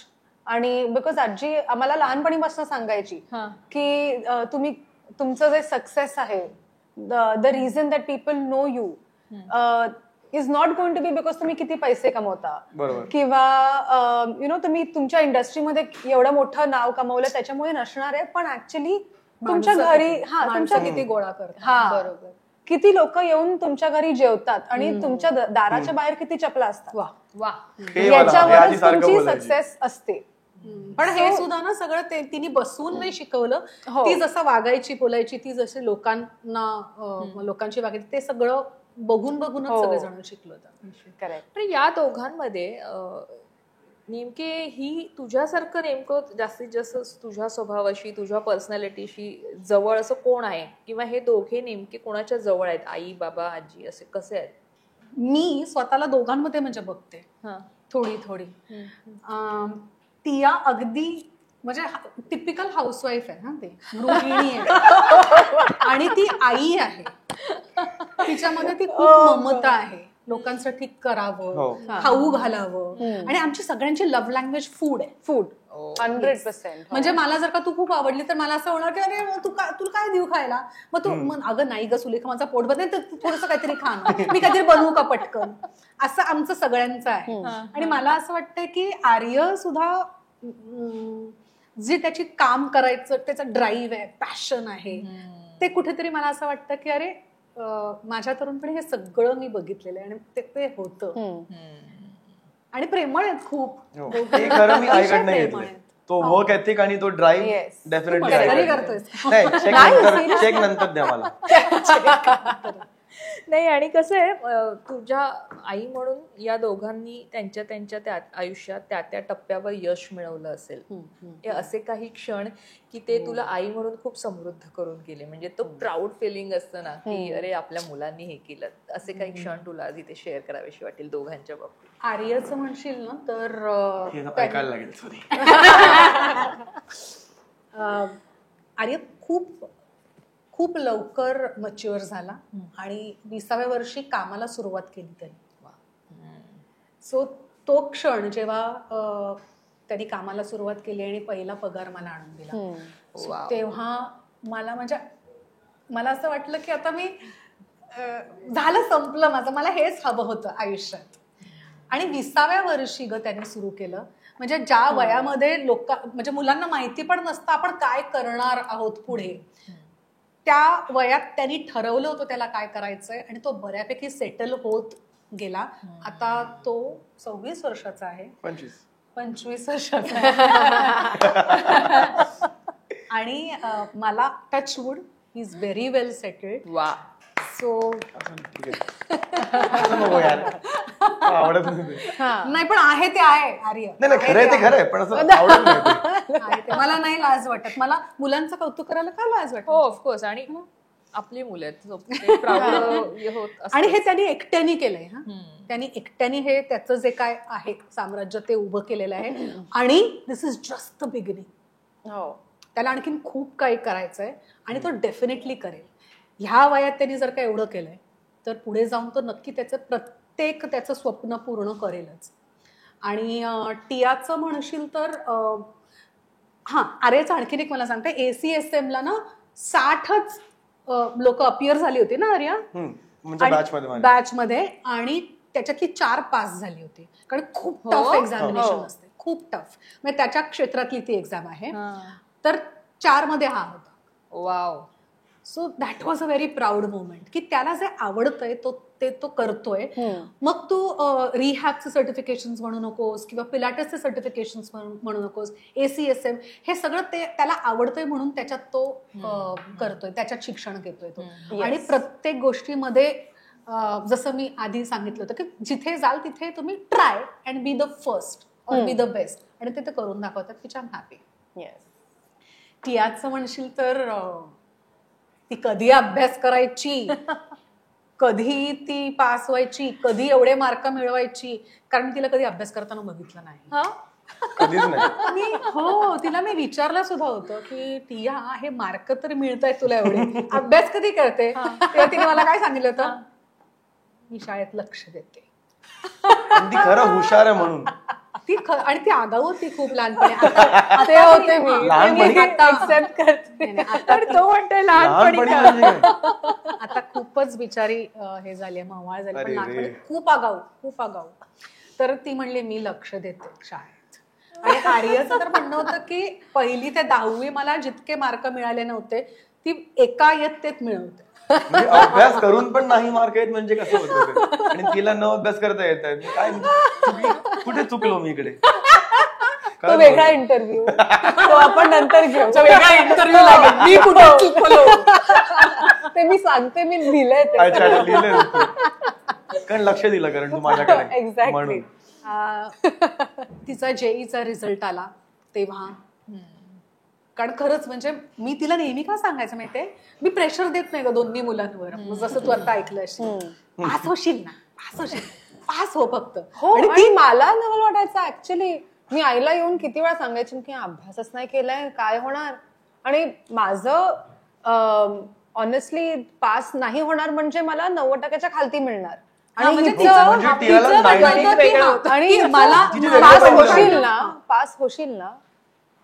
आणि बिकॉज आजी आम्हाला लहानपणीपासून सांगायची की तुम्ही तुमचं जे सक्सेस आहे, the reason that people know you is not going to be because तुम्ही किती पैसे कमवता, किंवा यु नो तुम्ही तुमच्या इंडस्ट्रीमध्ये एवढं मोठं नाव कमवलं त्याच्यामुळे नसणार आहे, पण ऍक्च्युली तुमच्या घरी तुमच्या किती गोळा करतात. बरोबर. किती लोक येऊन तुमच्या घरी जेवतात आणि तुमच्या दाराच्या बाहेर किती चपला असतात, याच्यावर तुमची सक्सेस असते. पण हे सुद्धा ना सगळं तिने बसवून नाही शिकवलं. ती जसं वागायची, बोलायची, ती जशी लोकांची वागायची, ते सगळं बघूनच सगळेजण शिकलो होतं. करेक्ट. या दोघांमध्ये नेमके ही तुझ्यासारखं नेमकं जास्तीत जास्त तुझ्या स्वभावाशी, तुझ्या पर्सनॅलिटीशी जवळ असं कोण आहे, किंवा हे दोघे नेमके कोणाच्या जवळ आहेत, आई, बाबा, आजी, असे कसे आहेत? मी स्वतःला दोघांमध्ये म्हणजे बघते थोडी. टिया अगदी म्हणजे टिपिकल हाऊसवाईफ आहे ना, ती गृहिणी आहे आणि ती आई आहे. तिच्यामध्ये ती खूप ममता आहे, लोकांसाठी करावं, खाऊ घालावं. आणि आमची सगळ्यांची लव्ह लँग्वेज फूड आहे. फूड 100%. म्हणजे मला जर का तू खूप आवडली तर मला असं होणार की अरे तुला काय देऊ खायला, मग तू अगं नाही ग सुलेखा, माझा पोट बदल, तर थोडंसं काहीतरी खा ना, मी काहीतरी बनवू का पटकन, असं आमचं सगळ्यांचं आहे. आणि मला असं वाटतंय की आर्य सुद्धा जे त्याची काम करायचं त्याचा ड्राईव्ह आहे, पॅशन आहे, ते कुठेतरी मला असं वाटतं की अरे माझ्या तरुणपणी हे सगळं मी बघितलेलं आहे आणि ते होतं. आणि प्रेमळ आहेत खूप. खरं मी आईकडनं घेतलं तो वर्क एथिक आणि तो ड्राईव्ह डेफिनेटली करतोय. चेक नंतर द्या मला. नाही, आणि कसं आहे, तुझ्या आई म्हणून या दोघांनी त्यांच्या त्या आयुष्यात त्या टप्प्यावर यश मिळवलं असेल. हे असे काही क्षण की ते तुला आई म्हणून खूप समृद्ध करून गेले, म्हणजे तो प्राऊड फिलिंग असतं ना की अरे आपल्या मुलांनी हे केलं. असे काही क्षण तुला आधी ते शेअर करावेशी वाटेल दोघांच्या बाबतीत? आर्यचं म्हणशील ना तर ऐकायला लागेल. सॉरी. आर्य खूप लवकर मच्युअर झाला आणि 20व्या वर्षी कामाला सुरुवात केली त्यांनी. सो तो क्षण जेव्हा त्यांनी कामाला सुरुवात केली आणि पहिला पगार मला आणून दिला, तेव्हा मला असं वाटलं की आता मी झालं, संपलं माझं, मला हेच हवं होतं आयुष्यात. आणि 20व्या वर्षी त्यांनी सुरू केलं, म्हणजे ज्या वयामध्ये म्हणजे मुलांना माहिती पण नसतं आपण काय करणार आहोत पुढे, त्या वयात त्यांनी ठरवलं होतं त्याला काय करायचंय आणि तो बऱ्यापैकी सेटल होत गेला. आता तो 26 वर्षाचा आहे, 25 वर्षाचा आहे. आणि मला touchwood he is very well settled. वा. सो आवडत नाही ते. नाही पण आहे ते आहे आर्य. नाही खरंय ते खरंय पण असं आवडत नाही ते. आहे ते. मला नाही लाज वाटत. मला मुलांचं कौतुक करायला का लाज वाटत. हो ऑफकोर्स. आणि आपली मुलं आहेत, so ते proud होत असतात. आणि हे त्यांनी एकट्याने केलंय. हा, त्यांनी एकट्याने हे त्याचं जे काय आहे साम्राज्य ते उभं केलेलं आहे. आणि दिस इज जस्ट द बिगिनिंग. हो, त्याला आणखीन खूप काही करायचंय आणि तो डेफिनेटली करेल. ह्या वयात त्यांनी जर का एवढं केलंय तर पुढे जाऊन तो नक्की त्याचं स्वप्न पूर्ण करेलच. आणि टियाचं म्हणशील तर आर्याचं आणखीन एक मला सांगते, ACSM ला ना 60च लोक अपियर झाली होती ना आर्या म्हणजे बॅच मध्ये, आणि त्याच्यातली 4 पास झाली होती. कारण खूप टफ एक्झामिनेशन असते, खूप टफ. म्हणजे त्याच्या क्षेत्रातली ती एक्झाम आहे. तर 4 मध्ये हा होता. Wow. So that was a very proud moment की त्याला जे आवडतंय तो करतोय. मग तू रिहॅबचे सर्टिफिकेशन म्हणू नकोस किंवा पिलाटेसचे सर्टिफिकेशन म्हणू नकोस, ACSM हे सगळं ते त्याला आवडतंय म्हणून त्याच्यात तो करतोय, त्याच्यात शिक्षण घेतोय तो. आणि प्रत्येक गोष्टीमध्ये जसं मी आधी सांगितलं होतं की जिथे जाल तिथे तुम्ही try and be the first or be the best, आणि ते करून दाखवतात की आय एम हॅपी. टियाचं म्हणशील तर ती कधी अभ्यास करायची, कधी ती पास व्हायची, कधी एवढे मार्क मिळवायची, कारण तिला कधी अभ्यास करताना बघितलं नाही. कधीच नाही. तिला मी विचारलं सुद्धा होतं की टिया हे मार्क तर मिळतायत तुला एवढे, अभ्यास कधी करते. तेव्हा तिने मला काय सांगितलं होतं, मी शाळेत लक्ष देते. ती खरं हुशार आहे म्हणून. आणि ती आगाऊ होती खूप लहानपणी. ते होते मी लहानपणी एक्सेप्ट करते. तर तो म्हणतोय लहानपणी. आता खूपच बिचारी हे झाली, मवाळ झाली, पण अरे लहानपणी रे. खूप आगाऊ. तर ती म्हणली मी लक्ष देते शाळेत. आणि आर्यचं तर म्हणणं होतं की 1ली ते 10वी मला जितके मार्क मिळाले नव्हते ती एका इयत्तेत मिळवते. म्हणजे अभ्यास करून पण नाही मार्क येत म्हणजे कसं होतं ते? आणि तिला न अभ्यास करता येत आहे काय, कुठे चुकलो मी इकडे. तो वेगळा इंटरव्ह्यू तो आपण नंतर घेऊ. वेगळा इंटरव्ह्यू लागेल, मी कुठे चुकलो ते मी सांगते, मी लिहिलंय ते. अच्छा लिहिलंय कारण लक्ष दिलं कारण तू माझ्याकडे एक्झॅक्टली. म्हणून. तिचा JEEचा रिझल्ट आला तेव्हा, कारण खरंच म्हणजे मी तिला नेहमी का सांगायचं माहितीये, मी प्रेशर देत नाही ग दोन्ही मुलांवर. जसं तू आता ऐकलंस, पास होशील ना, पास हो फक्त. आणि ती मला नवल वाटायचं ऍक्च्युली. मी आईला येऊन किती वेळा सांगायची की अभ्यासच नाही केलाय, काय होणार. आणि माझं ऑनेस्टली पास नाही होणार म्हणजे मला 90% खालती मिळणार. आणि म्हणजे टियाला 90 आणि मला पास होशील ना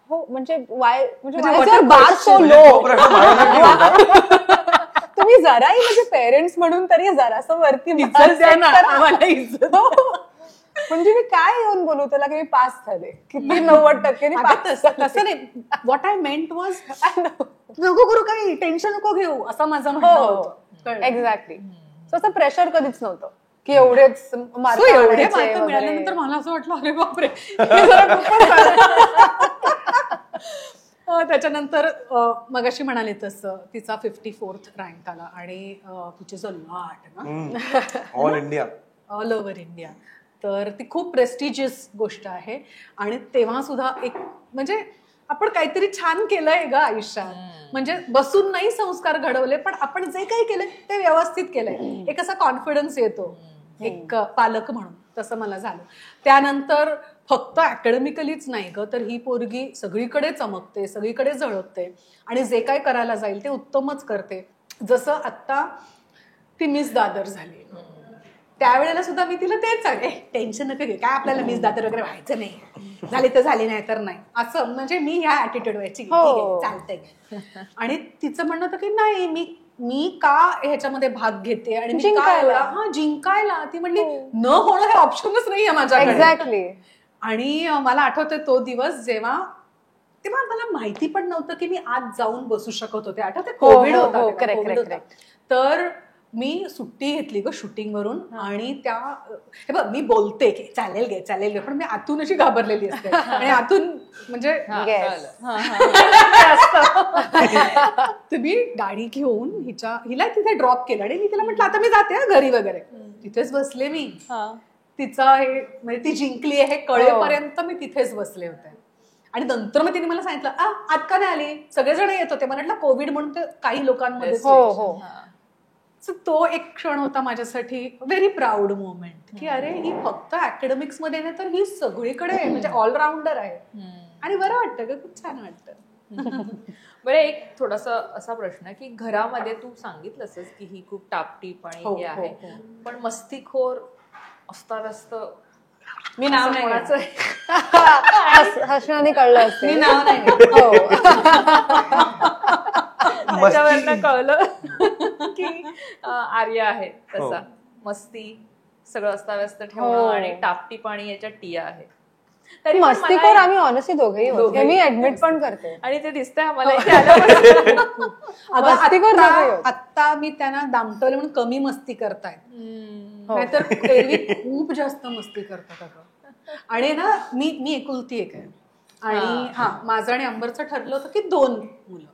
हो, म्हणजे तुम्ही जराही म्हणजे पेरेंट्स म्हणून तरी जरासं वरती म्हणजे मी काय येऊन बोलू त्याला की मी पास झाले, किती 90% तसं नाही. व्हॉट आय मेंट वॉज नको करू, काही टेन्शन नको घेऊ, असं माझं म्हणणं होतं. एक्झॅक्टली. सो असं प्रेशर कधीच नव्हतं की एवढेच मार्क मिळाल्यानंतर मला असं वाटलं अरे बापरे. त्याच्यानंतर मगाशी म्हणाले तसं तिचा 54th रँक आला आणि विच इज अ लॉट ना, ऑल ओव्हर इंडिया. तर ती खूप प्रेस्टिजियस गोष्ट आहे. आणि तेव्हा सुद्धा एक म्हणजे आपण काहीतरी छान केलंय ग आयुष्यात, म्हणजे बसून नाही संस्कार घडवले, पण आपण जे काही केलंय ते व्यवस्थित केलंय. एक असा कॉन्फिडन्स येतो एक पालक म्हणून, तसं मला झालं. त्यानंतर फक्त अकॅडमिकलीच नाही ग, तर ही पोरगी सगळीकडे चमकते, सगळीकडे झळकते आणि जे काय करायला जाईल ते उत्तमच करते. जसं आत्ता ती मिस दादर झाली, त्यावेळेला सुद्धा मी तिला तेच सांगे, टेन्शन नका घे, काय आपल्याला मिस दादर वगैरे व्हायचं नाही, झाली तर झाली नाही तर नाही, असं म्हणजे मी ह्या ऍटिट्यूड व्हायची, चालतंय. आणि तिचं म्हणणं होतं की नाही मी का ह्याच्यामध्ये भाग घेते आणि जिंकायला. ती म्हणली न होणं हे ऑप्शनच नाहीये माझ्याकडे. एक्झॅक्टली. आणि मला आठवतंय तो दिवस जेव्हा मला माहिती पण नव्हतं की मी आज जाऊन बसू शकत होते. आठवतंय कोविड होता. तर मी सुट्टी घेतली ग शूटिंग वरून. आणि हे बघ मी बोलते की चालेल पण मी आतून अशी घाबरलेली असते आणि आतून म्हणजे तुम्ही गाडी घेऊन हिला तिथे ड्रॉप केलं आणि मी तिला म्हटलं आता मी जाते घरी वगैरे. तिथेच बसले मी तिचा हे म्हणजे ती जिंकली आहे हे कळेपर्यंत मी तिथेच बसले होते. आणि नंतर मग तिने मला सांगितलं आत का नाही आली, सगळेजण येत होते. मला वाटलं कोविड म्हणून ते काही लोकांमध्ये तो एक क्षण होता माझ्यासाठी व्हेरी प्राऊड मोमेंट की अरे ही फक्त अकॅडमिक्स मध्ये नाही तर ही सगळीकडे आहे, म्हणजे ऑलराऊंडर आहे. आणि बरं वाटतं ग, खूप छान वाटतं. बरं, एक थोडासा असा प्रश्न की घरामध्ये तू सांगितलंस की ही खूप टापटीप आणि हे आहे, पण मस्तीखोर अस्ताव्यस्त मी नाव नाही कोणाचं हसण्याने कळलं असते. मी नाव नाही त्याच्यावरनं कळलं की आर्या आहे तसा मस्ती सगळं अस्ताव्यस्त ठेवणं आणि टापटीप आणि याच्यात टिया आहे. तरी पण मस्तीखोर आम्ही ऑनेस्टली दोघेही होतो, हे मी ऍडमिट पण करते. आणि ते दिसतंय आम्हाला इथे आल्यापासून. आता मी त्यांना दामटवले म्हणून कमी मस्ती करतायत, नाहीतर एरवी खूप जास्त मस्ती करतात अगं. आणि ना मी एकुलती एक आहे. आणि माझं आणि अंबरचं ठरलं होतं की 2 मुलं,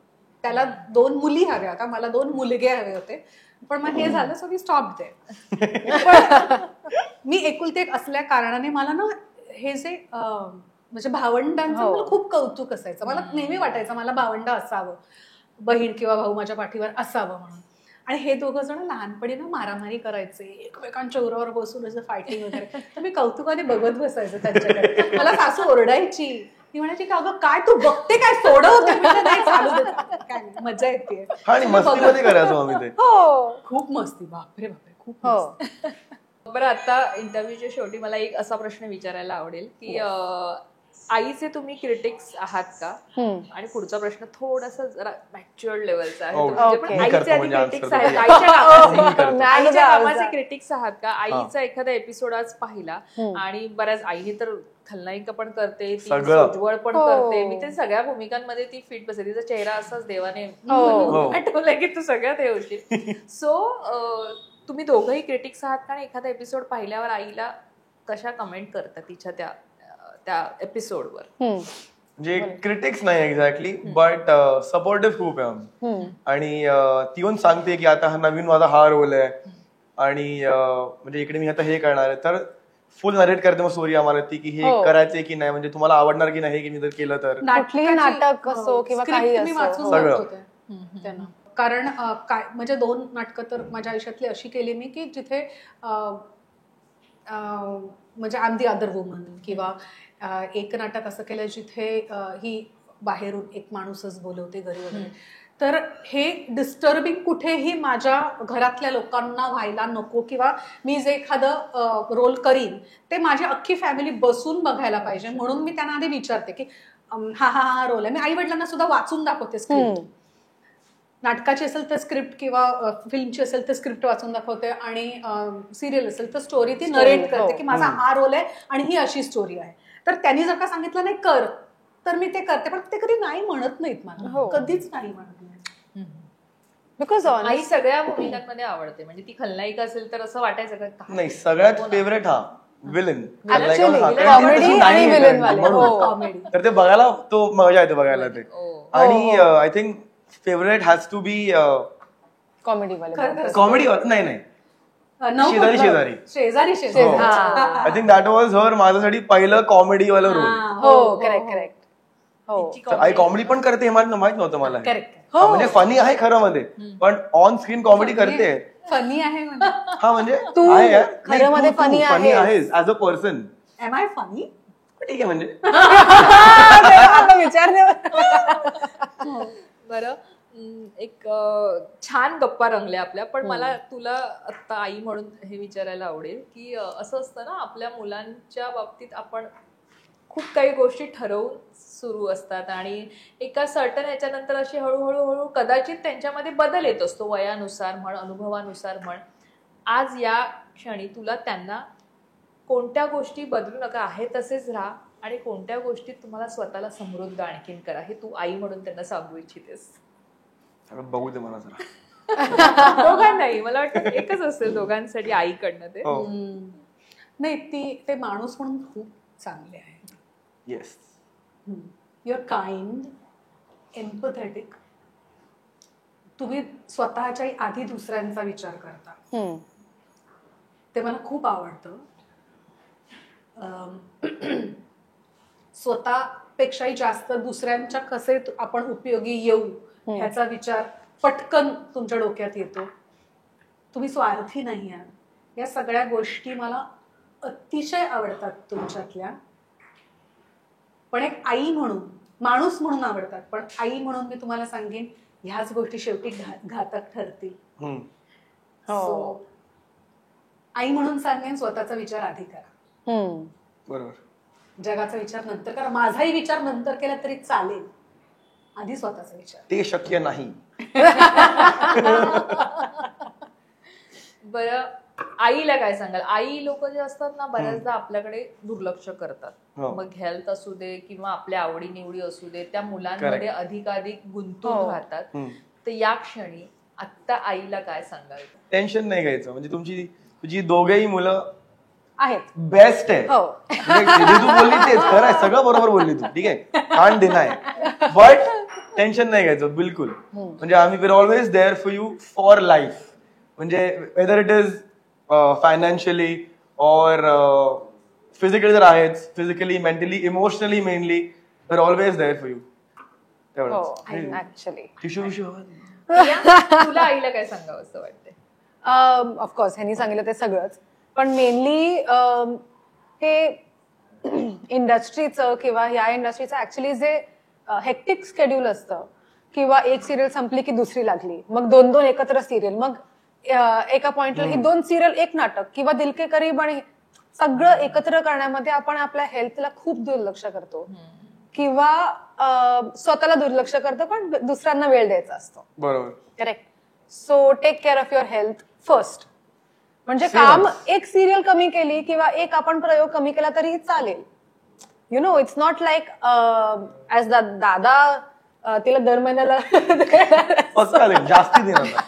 त्याला 2 मुली हव्या होत्या, मला 2 मुलगे हवे होते. पण मग हे झालं, सो मी स्टॉप दे. मी एकुलती एक असल्या कारणाने मला ना हे जे म्हणजे भावंडांचं मला खूप कौतुक असायचं. मला नेहमी वाटायचं मला भावंड असावं, बहीण किंवा भाऊ माझ्या पाठीवर असावं म्हणून. आणि हे दोघं जण लहानपणी ना मारामारी करायचे, एकमेकांच्या उरावर बसून असं फायटिंग वगैरे. तर मी कौतुकाने बघत बसायचं त्यांच्याकडे. मला सासू ओरडायची, ती म्हणायची का अगं काय तू बघते काय, सोडवते, नाही चालू देतात, काय मजा येते. आणि मस्तीमध्ये करायचो आम्ही ते. खूप मस्ती, बापरे बापरे, खूप मस्ती. बरं, आता इंटरव्ह्यूच्या शेवटी मला एक असा प्रश्न विचारायला आवडेल की आईचे तुम्ही क्रिटिक्स आहात का? आणि पुढचा प्रश्न थोडासा जरा मॅच्युअर्ड लेवलचा आहे. आईचे आधी क्रिटिक्स आहेत, आईच्या कामाचे क्रिटिक्स आहात का? आईचा एखादा एपिसोड आज पाहिला आणि बऱ्याच आईने तर खलनायिका पण करते, ती उज्ज्वल पण करते, मी ते सगळ्या भूमिकांमध्ये ती फिट बसते, तिचा चेहरा असाच देवाने आठवलाय की तू सगळ्यात हे होशील. सो तुम्ही दोघंही क्रिटिक्स आहात का? आणि एखादा एपिसोड पाहिल्यावर आईला कशा कमेंट करतात तिच्या त्या एपिसोडवर? म्हणजे क्रिटिक्स नाही एक्झॅक्टली, बट सपोर्टिव्ह खूप आहे आम्ही. आणि ती येऊन सांगते की आता हा नवीन माझा हा रोल आहे आणि म्हणजे इकडे मी आता हे करणार आहे, तर फुल नरेट करते मग स्टोरी आम्हाला ती की हे करायचंय की नाही, म्हणजे तुम्हाला आवडणार की नाही की मी जर केलं तर. कुठलीही नाटक असो किंवा काही असो त्यांना. कारण काय म्हणजे 2 नाटकं तर माझ्या आयुष्यातली अशी केली मी की जिथे म्हणजे I am the other woman, किंवा एक नाटक असं केलं जिथे ही बाहेरून एक माणूसच बोलवते घरी वगैरे. तर हे डिस्टर्बिंग कुठेही माझ्या घरातल्या लोकांना व्हायला नको, किंवा मी जे एखादं रोल करीन ते माझी अख्खी फॅमिली बसून बघायला पाहिजे. म्हणून मी त्यांना आधी विचारते की हा रोल आहे. मी आई वडिलांना सुद्धा वाचून दाखवते स्क्रिप्ट. नाटकाची असेल तर स्क्रिप्ट, किंवा फिल्मची असेल तर स्क्रिप्ट वाचून दाखवते, आणि सिरियल असेल तर स्टोरी ती नरेट करते की माझा हा रोल आहे आणि ही अशी स्टोरी आहे. तर त्यांनी जर का सांगितलं नाही कर, तर मी ते करते, पण ते कधी नाही म्हणत नाहीत मला, कधीच नाही म्हणत नाही. बिकॉज आई सगळ्या भूमिकांमध्ये आवडते, म्हणजे ती खलनायिका असेल तर असं वाटायचं का नाही, सगळ्यात फेवरेट विलन. तर ते बघायला तो मजा येते बघायला ते. आणि I think favourite has to be comedy नाही शेजारी. I think that was her माझ्यासाठी पहिलं कॉमेडी वाला रोल. करेक्ट. आई कॉमेडी पण करते हे माहित नव्हतं मला. म्हणजे फनी आहे खरं मध्ये, पण ऑन स्क्रीन कॉमेडी करते. फनी आहे म्हणजे तू खरं मध्ये फनी आहेस as a person. Am I funny? ठीक आहे म्हणजे विचार. बरं, एक छान गप्पा रंगल्या आपल्या, पण मला तुला आता आई म्हणून हे विचारायला आवडेल की असं असतं ना आपल्या मुलांच्या बाबतीत, आपण खूप काही गोष्टी ठरवून सुरू असतात आणि एका सर्टन याच्यानंतर अशी हळूहळू कदाचित त्यांच्यामध्ये बदल येत असतो, वयानुसार म्हण, अनुभवानुसार म्हण. आज या क्षणी तुला त्यांना कोणत्या गोष्टी बदलू नका, आहे तसेच राहा, आणि कोणत्या गोष्टीत तुम्हाला स्वतःला समृद्ध आणखीन करा, हे तू आई म्हणून त्यांना सांगू इच्छितेस? बघू दे मला जरा. दोघांनाही मला वाटतं एकच असेल दोघांसाठी आईकडनं ते. नाही, ते माणूस म्हणून खूप चांगले आहे. Yes, you are kind, empathetic. तुम्ही स्वतःच्या आधी दुसऱ्यांचा विचार करता, ते मला खूप आवडतं. स्वतःपेक्षाही जास्त दुसऱ्यांच्या कसे आपण उपयोगी येऊ ह्याचा विचार पटकन तुमच्या डोक्यात येतो. तुम्ही स्वार्थी नाही आहात. या सगळ्या गोष्टी मला अतिशय आवडतात तुमच्यातल्या. पण एक आई म्हणून, माणूस म्हणून आवडतात, पण आई म्हणून मी तुम्हाला सांगेन ह्याच गोष्टी शेवटी घातक ठरतील. So, आई म्हणून सांगेन स्वतःचा विचार आधी करा, बरोबर. जगाचा विचार नंतर करा. माझाही विचार नंतर केला तरी चालेल, आधी स्वतःचा विचार. ते शक्य नाही. बरं, आईला काय सांगाल? आई लोक जे असतात ना, बऱ्याचदा आपल्याकडे दुर्लक्ष करतात. मग हेल्थ असू दे किंवा आपल्या आवडी निवडी असू दे, त्या मुलांमध्ये अधिकाधिक गुंतून राहतात. तर या क्षणी आत्ता आईला काय सांगाल? टेन्शन नाही घ्यायचं. म्हणजे तुझी दोघेही मुलं आहेत, बेस्ट आहे. म्हणजे तू बोलली तेच खरं आहे, सगळं बरोबर बोलली तू, ठीक आहे, कांट डिनाय. बट टेन्शन नाही घ्यायचं बिलकुल. म्हणजे आम्ही we're always there for you for life. म्हणजे whether it is financially or physically जर आहेच, physically, mentally, emotionally mainly, we're always there for you. तेवढंच. ऍक्च्युली टिश्यू विश्यू तुला आईला काय सांगावं असं वाटतंय? ऑफकोर्स ह्यांनी सांगितलं ते सगळंच, पण मेनली हे इंडस्ट्रीचं किंवा ह्या इंडस्ट्रीचं ऍक्च्युली जे हेक्टिक शेड्यूल असतं, किंवा एक सिरियल संपली की दुसरी लागली, मग 2-2 एकत्र सिरियल, मग एका पॉइंटला ही 2 सिरियल, एक नाटक किंवा दिल के करीब, आणि सगळं एकत्र करण्यामध्ये आपण आपल्या हेल्थला खूप दुर्लक्ष करतो किंवा स्वतःला दुर्लक्ष करतो, पण दुसऱ्यांना वेळ द्यायचा असतो. बरोबर. Correct. So take care of your health first. म्हणजे काम एक सिरियल कमी केली किंवा एक आपण प्रयोग कमी केला तरीही चालेल. You know, it's not like as दादा तिला दर महिन्याला जास्ती देणार.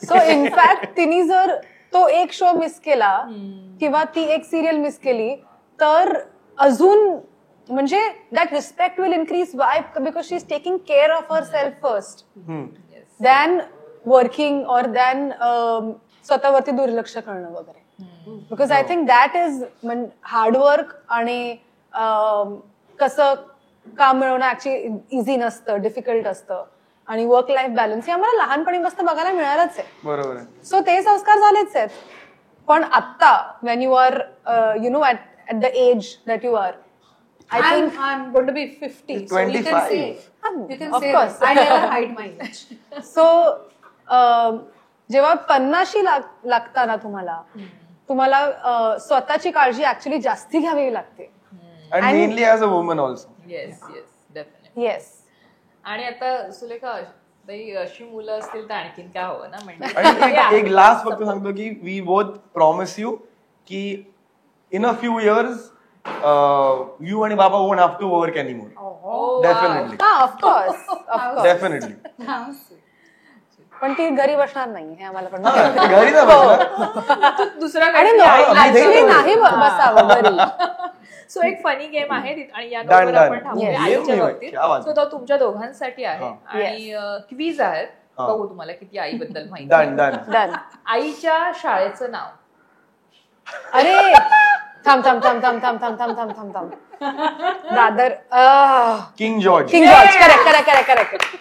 सो इनफॅक्ट तिने जर तो एक शो मिस केला किंवा ती एक सिरियल मिस केली तर अजून म्हणजे that respect will increase. Y? Because she is taking care of her self first than working और दॅन स्वतःवरती दुर्लक्ष करणं वगैरे. Because I think that is hard work, आणि कसं काम मिळवणं ऍक्च्युअली इझी नसतं, डिफिकल्ट असतं, आणि वर्क लाईफ बॅलन्स हे आम्हाला लहानपणी मस्त बघायला मिळालंच आहे. बरोबर आहे. सो ते संस्कार झालेच आहेत. पण आत्ता when you are you know at the age that you are, I think I'm going to be 50. 25. So you can say, you can Of say course. that. I never hide my age. So जेव्हा 50शी लागताना तुम्हाला स्वतःची काळजी actually जास्ती घ्यावी लागते. And mainly as a woman also. Yes yes, definitely. Yes. आणि आता सुलेखा, अशी मुलं असतील तर आणखीन काय हवं ना. म्हणजे आणि एक लास्ट फक्त सांगतो की वी बोथ प्रॉमिस यू की in a few years you and Baba won't have to work anymore. Definitely. Of course Definitely. पण ती घरी बसणार नाही हे आम्हाला पण घरी ना बसणार. दुसरा आणि ऍक्च्युली नाही बसावं घरी. सो एक फनी गेम आहे आणि या Done, नोटवर आपण done. थांबूया Yes. आईच्या Game बाबतीत. क्या बात So तो तुमच्या दोघांसाठी आहे आणि क्वीज आहेत. बघू तुम्हाला किती आईबद्दल माहिती Done, done. डन. आईच्या शाळेचं नाव. अरे थांब Dadar King George. King George. Correct.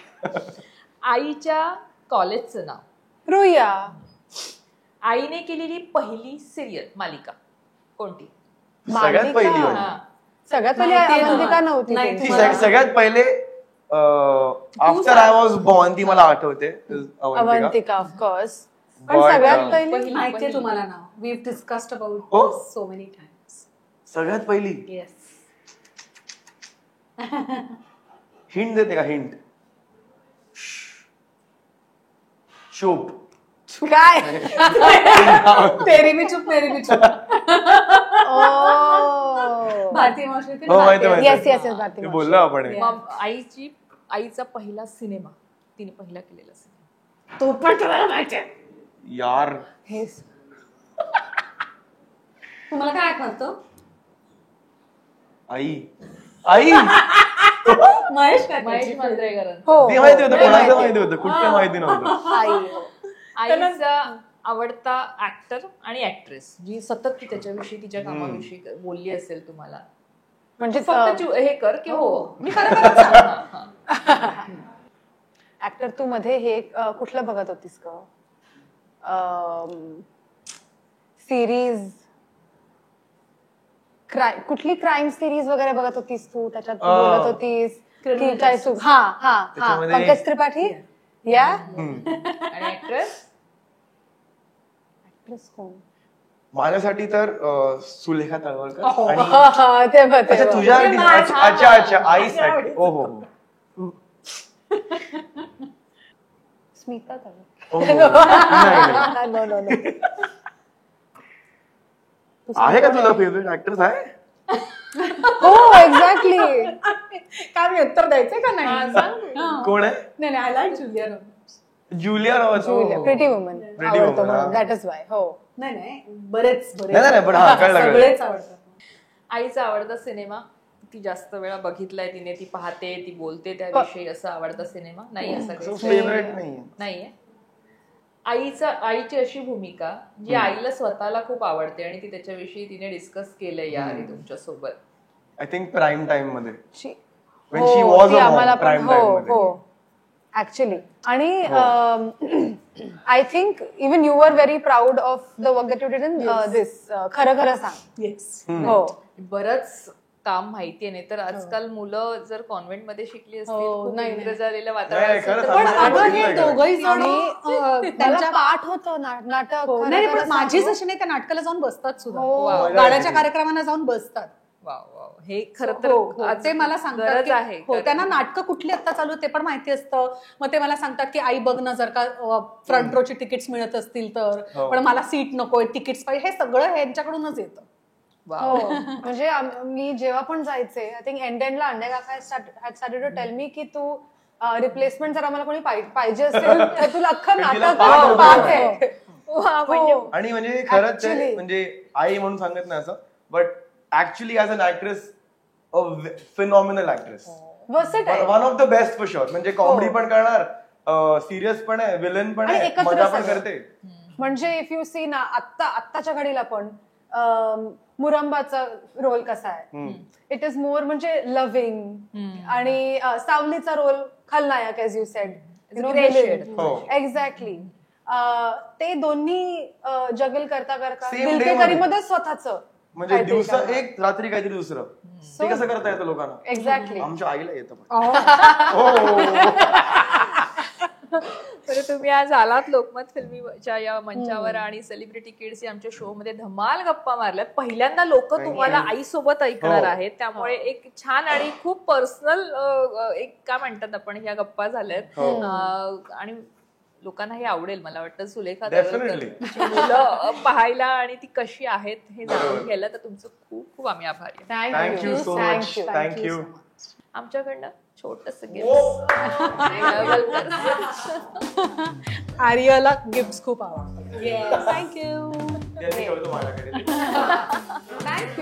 आईच्या कॉलेजचं नाव. रुया. आईने केलेली पहिली सिरियल मालिका कोणती? सगळ्यात पहिली होती. हा. सगळ्यात पहिली अवंतिका नव्हती. नाही, ती सगळ्यात पहिले आफ्टर आय वॉज बॉर्न ती मला आठवते. अवंतिका ऑफकोर्स. पण But, सगळ्यात पहिली माहितीये तुम्हाला नाव. We've discussed about Oh. this so many times. सगळ्यात पहिली Yes. हिंट देते का? हिंट. शोप. काय? तेरी भी चुप मेरी भी चुप. भारतीय मावशी. हो माहिती येस येस येस भारती. बोललो आपण हे. मग आईचा पहिला सिनेमा तिने पहिला केलेला सिनेमा. तो पण तुम्हाला माहितीये. यार तुम्हाला काय आठवतं? आई महेश महेश मांजरेकरांचा. हो ते माहिती होतं, कोणाचं माहिती होतं, कुठलं माहिती नव्हतं. आई. आईचा आवडता ऍक्टर आणि ऍक्ट्रेस जी सतत ती त्याच्याविषयी तिच्या कामाविषयी बोलली असेल तुम्हाला, म्हणजे फक्त हे कर की हो मी खरं ऍक्टर तू मध्ये हे कुठलं बघत होतीस का सिरीज, कुठली क्राईम सिरीज वगैरे बघत होतीस तू, त्याच्यात तू बोलत होतीस की काय तू हा पंकज त्रिपाठी या आणि ऍक्ट्रेस कोण माझ्यासाठी तर सुलेखा तळवलकर ते तुझ्यासाठी अच्छा आईसाठी हो हो स्मिता आहे का तुला फेवरेट ऍक्ट्रेस आहे? हो एक्झॅक्टली. काय मी उत्तर द्यायचंय का नाही? कोण आहे? नाही I like Julia Roberts. Julia Roberts. Pretty woman आवडतो दॅट इज वाय. हो नाही बरेच नाही पण हा कळलं सगळेच आवडतात. आईचा आवडता सिनेमा, ती जास्त वेळा बघितलाय तिने, ती पाहते, ती बोलते त्याविषयी, असं आवडता सिनेमा नाही असं काही फेवरेट नाहीये. आईची अशी भूमिका जी आईला स्वतःला खूप आवडते आणि ती त्याच्याविषयी तिने डिस्कस केलंय याआधी तुमच्या सोबत. आय थिंक प्राईम टाइम मध्ये when हो, she was ती a आम्हाला mom, पण prime time मध्ये. हो ऍक्च्युली. आणि I think even you are very proud of the work that you did in this. खरं सांग. येस. हो बरंच काम माहितीये, नाही तर आजकाल मुलं जर कॉन्व्हेंट मध्ये शिकली असतील, खूप नाही. इंग्रजालेलं नाही, वातावरण खरं असेल तर पण सांगू. अगं हे दोघंही जण त्याला त्यांच्या पाठ होतं नाटक. हो, खरं नाही खरं पण माझीच सांगू. अशी नाही, त्या नाटकाला जाऊन बसतात सुद्धा, हो. गाण्याच्या कार्यक्रमांना जाऊन बसतात. वाव हे खरं तर हो, आज ते मला सांगतात गरज की- आहे. हो, त्यांना नाटकं कुठली आता चालू ते पण माहिती असतं. मग ते मला सांगतात की आई बघ ना, जर का फ्रंट रोची तिकीट्स मिळत असतील तर, पण मला सीट नकोय, तिकीट्स पाहिजे, हे सगळं ह्यांच्याकडूनच येतं. हो म्हणजे मी जेव्हा पण जायचे, आय थिंक एंडला अंडे काका had started to tell me की तू रिप्लेसमेंट जर आम्हाला कोणी पाहिजे असेल तर तुला अख्खं नाटक पाठ आहे. हो. आणि म्हणजे खरंच ते म्हणजे आई म्हणून सांगत नाही असं, but actually as an actress a phenomenal actress, one of the best for sure. म्हणजे कॉमेडी पण करणार, सिरियस पण आहे, विलन पण आहे, मजा पण करते. म्हणजे इफ यू सी ना आत्ताच्या घडीला पण मुरंबाचा रोल कसा आहे, इट इज मोर म्हणजे लव्हिंग. आणि सावलीचा रोल खलनायक एज यू सेड, एक्झॅक्टली. ते दोन्ही जगल करता दिलकेकरी मध्ये स्वतःच म्हणजे दिवसा एक रात्री काहीतरी दुसरं, ते कसं करता येतं लोकांना. एक्झॅक्टली. आमच्या आईला येतं. बरं, तुम्ही आज आलात लोकमत फिल्मीच्या या मंचावर आणि सेलिब्रिटी किड्स या आमच्या शो मध्ये धमाल गप्पा मारल्यात. पहिल्यांदा लोक तुम्हाला आईसोबत ऐकणार आहेत, त्यामुळे एक छान आणि खूप पर्सनल एक काय म्हणतात आपण ह्या गप्पा झाल्यात. आणि लोकांना हे आवडेल मला वाटतं. सुलेखा तळवलकरची मुलं पाहायला आणि ती कशी आहेत हे जाणून घ्यायला तर तुमचं खूप खूप आम्ही आभारी आहे. Thank you so much. थँक्यू. आमच्याकडनं छोटस आर्याला गिफ्ट खूप आवडतात. थँक्यू. माझ्याकडे थँक्यू.